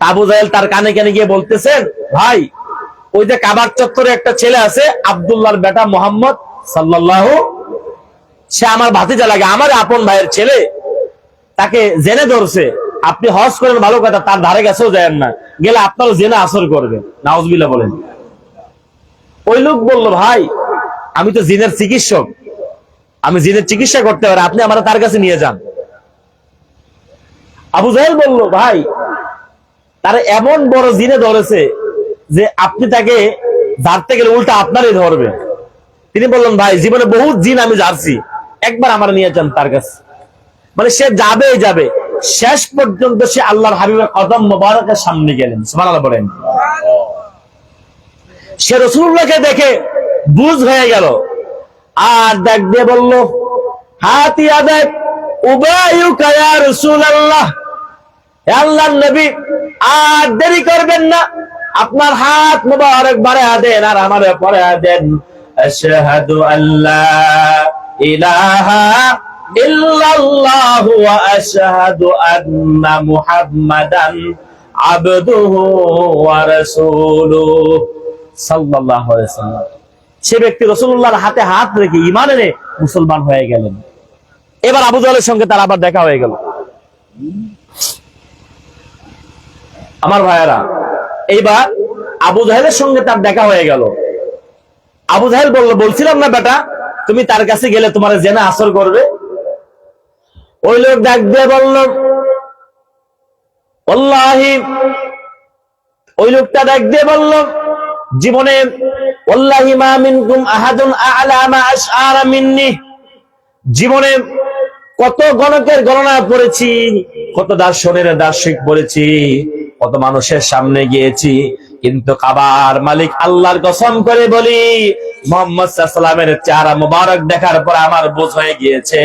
আবু জাহেল তার কানে কানে গিয়ে বলতেছেন, ভাই, ওই যে কাবার চত্বরে একটা ছেলে আছে, আব্দুল্লাহর বেটা মুহাম্মদ সাল্লাল্লাহু, সে আমার ভাতিজা লাগে, আমার আপন ভাইয়ের ছেলে, তাকে জেনে ধরছে, আপনি হজ করেন ভালো কথা, তার ধারে কাছেও যায় না, গেলে আপনারও জেনে আসর করবে। নাউজুবিল্লাহ বলেন। ওই লোক বলল, ভাই, আমি তো জিনের চিকিৎসক, আমি জিনের চিকিৎসা করতে পারি, আপনি আমার তার কাছে নিয়ে যান। আবু জাহেল বলল, ভাই, তার এমন বড় জিনে ধরেছে যে আপনি তাকে ধরতে গেলে উল্টা আপনারই ধরবে। তিনি বললেন, ভাই, জীবনে বহুত জিন আমি জানছি, একবার আমার নিয়ে যান তার কাছে। মানে সে যাবে যাবে, শেষ পর্যন্ত সে আল্লাহর হাবিবের কদম মোবারকের সামনে গেলেন। সুবহানাল্লাহ বলেন। সে রাসূলুল্লাহকে দেখে বুঝ হয়ে গেল, আর ডাক দিয়ে বলল, হাতিয়া দেখ, উবাইউকা ইয়া রাসূলুল্লাহ, হে আল্লাহর নবী, আর দেরি করবেন না, আপনার হাত মোবারক বাড়ায়া দেন আর আমারে পড়ায়া দেন, আশহাদু আল্লা ইলাহা ইল্লাল্লাহু ওয়া আশহাদু আন্না মুহাম্মাদান আবদুহু ওয়া রাসূলুহু সাল্লাল্লাহু আলাইহি ওয়াসাল্লাম। সে ব্যক্তি রাসূলুল্লাহর হাতে হাত রেখে ঈমান এনে মুসলমান হয়ে গেলেন। এবার আবু জাহেলের সঙ্গে তার আবার দেখা হয়ে গেল। আমার ভাইয়েরা, এইবার আবু জাহেলের সঙ্গে তার দেখা হয়ে গেল। আবু জাহেল বলল, বলছিলাম না বেটা, তুমি তার কাছে গেলে তোমার জেনে আসর করবে। ওই লোক ডাক দিয়ে বলল, ওয়াল্লাহি, ওই লোকটা ডাক দিয়ে বলল, জীবনে ওয়াল্লাহি মা মিনকুম আহাদুন আ'লা মা আশআরা মিন্নি, জীবনে কত গণকের গণনা পড়েছি, কত দার্শনের দার্শনিক পড়েছি, কত মানুষের সামনে গিয়েছি, কিন্তু কাবার মালিক আল্লাহর কসম করে বলি, মুহাম্মদ সাল্লাল্লাহু আলাইহি ওয়াসাল্লামের চেহারা মোবারক দেখার পর আমার বোঝ হয়ে গিয়েছে,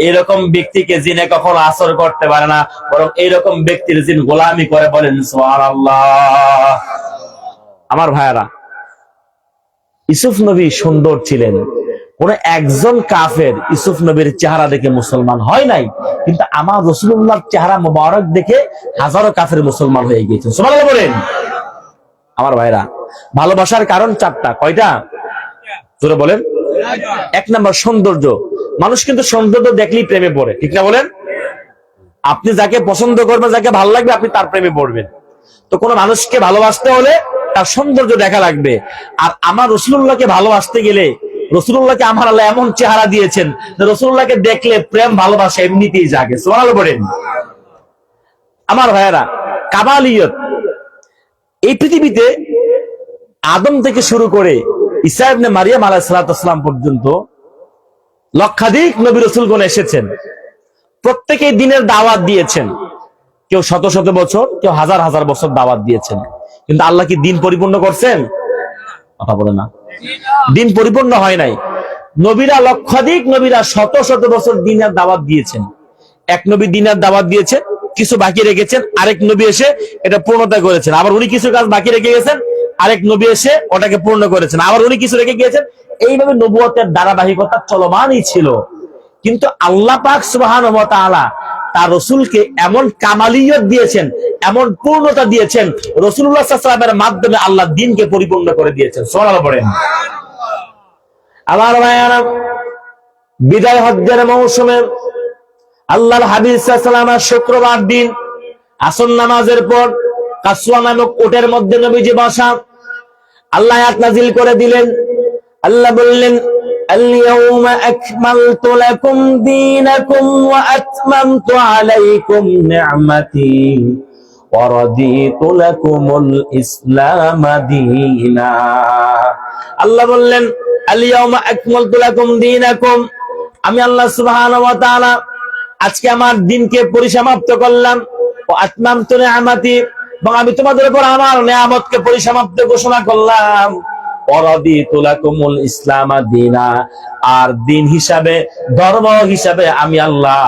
এরকম ব্যক্তিকে জিনে কখনো আসর করতে পারে না, বরং এইরকম ব্যক্তির জিন গোলামি করে। বলেন সুবহানাল্লাহ। আমার ভাইয়েরা, ইউসুফ নবী সুন্দর ছিলেন, কোন একজন কাফের ইউসুফ নবীর চেহারা দেখে মুসলমান হয় নাই, কিন্তু আমার রাসূলুল্লাহর চেহারা মোবারক দেখে হাজারো কাফের মুসলমান হয়ে গিয়েছে। সুবহানাল্লাহ বলেন। আমার ভাইরা, ভালোবাসার কারণ চারটা। কয়টা? জোরে বলেন। এক নাম্বার সৌন্দর্য। মানুষ কিন্তু সৌন্দর্য দেখলেই প্রেমে পড়ে, ঠিক না বলেন? আপনি যাকে পছন্দ করবেন, যাকে ভালো লাগবে, আপনি তার প্রেমে পড়বেন। তো কোন মানুষকে ভালোবাসতে হলে তার সৌন্দর্য দেখা লাগবে। আর আমার রাসূলুল্লাহকে ভালোবাসতে গেলে, রাসূলুল্লাহকে আমার আল্লাহ এমন চেহারা দিয়েছেন, রাসূলুল্লাহকে দেখলে প্রেম ভালোবাসা এমনিতেই জাগে। সুবহানাল্লাহ বলেন। আমার ভাইয়েরা, কামালিয়ত, এই পৃথিবীতে আদম থেকে শুরু করে ঈসা ইবনে মারিয়াম আলাইহিস সালাম পর্যন্ত লক্ষাধিক নবী রাসূলগণ এসেছেন। প্রত্যেকেই দিনের দাওয়াত দিয়েছেন, কেউ শত শত বছর, কেউ হাজার হাজার বছর দাওয়াত দিয়েছেন, কিন্তু আল্লাহ কি দিন পরিপূর্ণ করছেন? কথা বলে না। দিন পরিপূর্ণ হয় নাই। নবীরা লক্ষাধিক নবীরা শত শত বছর দিনের দাওয়াত দিয়েছেন। এক নবী দিনের দাওয়াত দিয়েছেন, কিছু বাকি রেখেছেন, আরেক নবী এসে এটা পূর্ণতা করেছেন। আবার উনি কিছু কাজ বাকি রেখে গেছেন, আরেক নবী এসে ওটাকে পূর্ণ করেছেন, আবার উনি কিছু রেখে গিয়েছেন। এইভাবে নবুয়তের ধারাবাহিকতা চলমানই ছিল। কিন্তু আল্লাহ পাক সুবহানাহু ওয়া তাআলা তার রাসূলকে এমন কামালিয়ত দিয়েছেন, এমন পূর্ণতা দিয়েছেন, রাসূলুল্লাহ সাল্লাল্লাহু আলাইহি ওয়াসাল্লামের মাধ্যমে আল্লাহ দ্বীনকে পরিপূর্ণ করে দিয়েছেন। সুবহানাল্লাহ পড়েন। আমার ভাইয়ারা, বিদায় হজ্জের মৌসুমে আল্লাহর হাবিব সাল্লাল্লাহু আলাইহি ওয়াসাল্লাম শুক্রবার দিন আসর নামাজের পর কাসওয়া নামক উটের মধ্যে নবীজি বসা, আল্লাহ আয়াত নাযিল করে দিলেন। আল্লাহ বললেন, اليوم أكملت لكم دينكم وأتممت عليكم نعمتي ورضيت لكم الإسلام دينا। আল্লাহ বললেন, اليوم أكملت لكم دينكم, আমি আল্লাহ সুবহানাহু ওয়া তাআলা আজকে আমার দিনকে পরিসমাপ্ত করলাম। ও আতমামতু নিআমাতি, এবং আমি তোমাদের উপর আমার নিয়ামতকে পরিসমাপ্ত ঘোষণা করলাম। ওয়ারাদিতু লাকুমুল ইসলাম দীনা, আর দিন হিসাবে, ধর্ম হিসাবে আমি আল্লাহ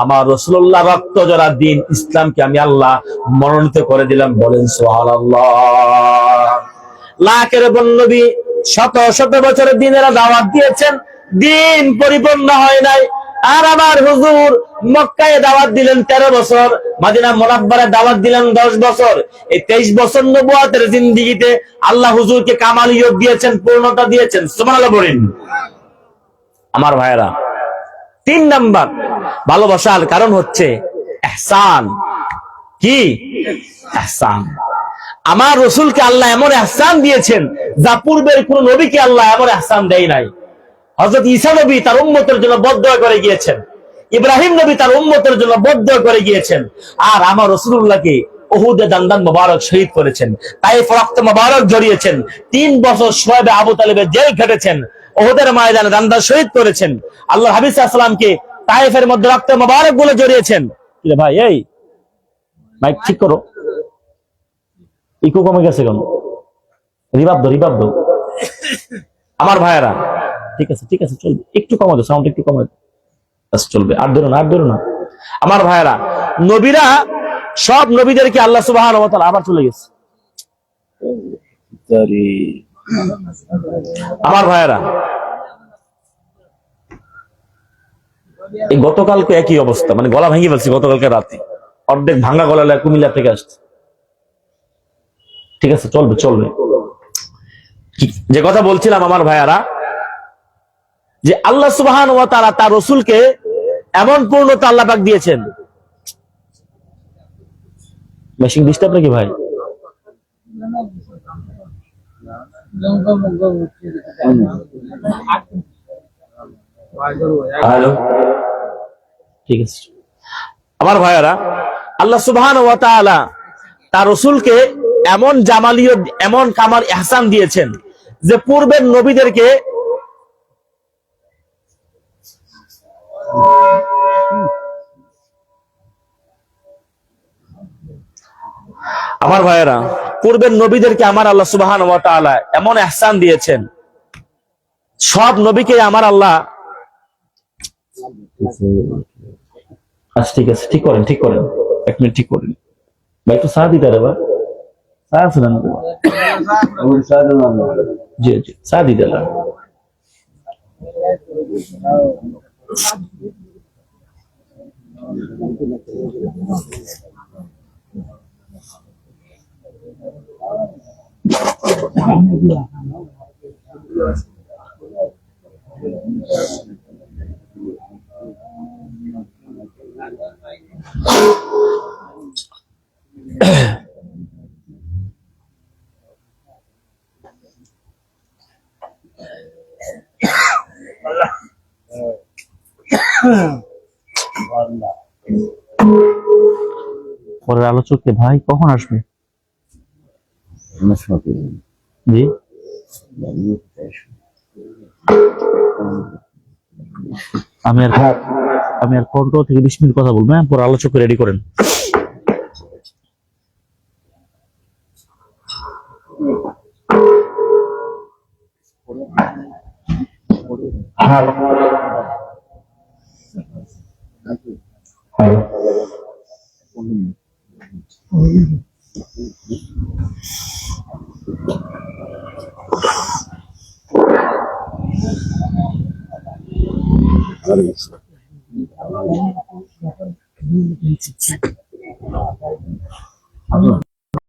আমার রাসূলুল্লাহ রক্ত জড়া দিন ইসলামকে আমি আল্লাহ মনোনীত করে দিলাম। বলেন সুবহানাল্লাহ। লাখের উপর নবী শত শত বছরের দিনের দাওয়াত দিয়েছেন, দিন পরিপূর্ণ হয় নাই। আর আমার হুজুর মক্কায় দাওয়াত দিলেন 13 বছর, মদিনা মুনাব্বারায় দাওয়াত দিলেন 10 বছর। এই 23 বছর নবুয়তের জিন্দেগিতে আল্লাহ হুজুরকে কামালিয়ত দিয়েছেন, পূর্ণতা দিয়েছেন। সুবহানাল্লাহ বলেন। আমার ভাইয়েরা, 3 নাম্বার ভালোবাসার কারণ হচ্ছে ইহসান। কি? ইহসান। আমার রাসূলকে আল্লাহ এমন ইহসান দিয়েছেন যা পূর্বের কোন নবীকে আল্লাহ এমন ইহসান দেয় নাই। হযরত ঈসা নবী তার উম্মতের জন্য বদদোয়া করে গিয়েছেন, ইব্রাহিম নবী তার উম্মতের জন্য বদদোয়া করে গিয়েছেন, আর আমার রাসূলুল্লাহকে উহুদে দান্দান মোবারক শহীদ করেছেন, তাইফ রক্ত মোবারক জড়িয়েছেন, 3 বছর শুয়াইব আবু তালেবের জেল খেটেছেন, উহুদের ময়দানে দান্দান শহীদ করেছেন, আল্লাহর হাবিব সাল্লাল্লাহু আলাইহি ওয়াসাল্লামকে তাইফের মধ্যে রক্ত মোবারক গুলো জড়িয়েছেন। কি ভাই, এই মাইক ঠিক করো, ইকো কমে গেছে কেন? রিভাব দাও। আমার ভাইয়েরা, ঠিক আছে চলবে, একটু কমাও, সাউন্ড একটু কমাও, চলবে, আর ধরো না। আমার ভাইয়েরা, নবীরা সব নবীদেরকে আল্লাহ সুবহানাহু ওয়া তাআলা আবার চলে গেছে। আমার ভাইয়েরা, এই গতকালকে একই অবস্থা, মানে গলা ভেঙে ফেলছি গতকালকে রাতে, অর্ধেক ভাঙা গলা কুমিল্লা থেকে আসছে। ঠিক আছে, চলবে। যে কথা বলছিলাম আমার ভাইয়ারা, যে আল্লাহ সুবহানাহু ওয়া তাআলা তার রাসূলকে এমন পূর্ণতা আল্লাহ পাক দিয়েছেন। মেশিন ডিস্টার্ব নাকি ভাই? হ্যালো, ঠিক আছে। আমার ভাইয়ারা, আল্লাহ সুবহানাহু ওয়া তাআলা তার রাসূলকে এমন জামালিয়ত, এমন কামাল ইহসান দিয়েছেন যে পূর্বের নবীদেরকে আমার ভাইয়েরা, পূর্বের নবীদেরকে আমার আল্লাহ সুবহানাহু ওয়া তাআলা এমন ইহসান দিয়েছেন, সব নবীকে আমার আল্লাহ। আচ্ছা, ঠিক আছে, ঠিক করেন, 1 মিনিট ঠিক করেন ভাই, একটু সাথ দিতে হবে। জি সাথ দিতে হবে। পরের আলোচককে ভাই কখন আসবে? জি, আমি আর আমি আর 15 থেকে 20 মিনিট কথা বলবো, হ্যাঁ? পরে আলোচক রেডি করেন।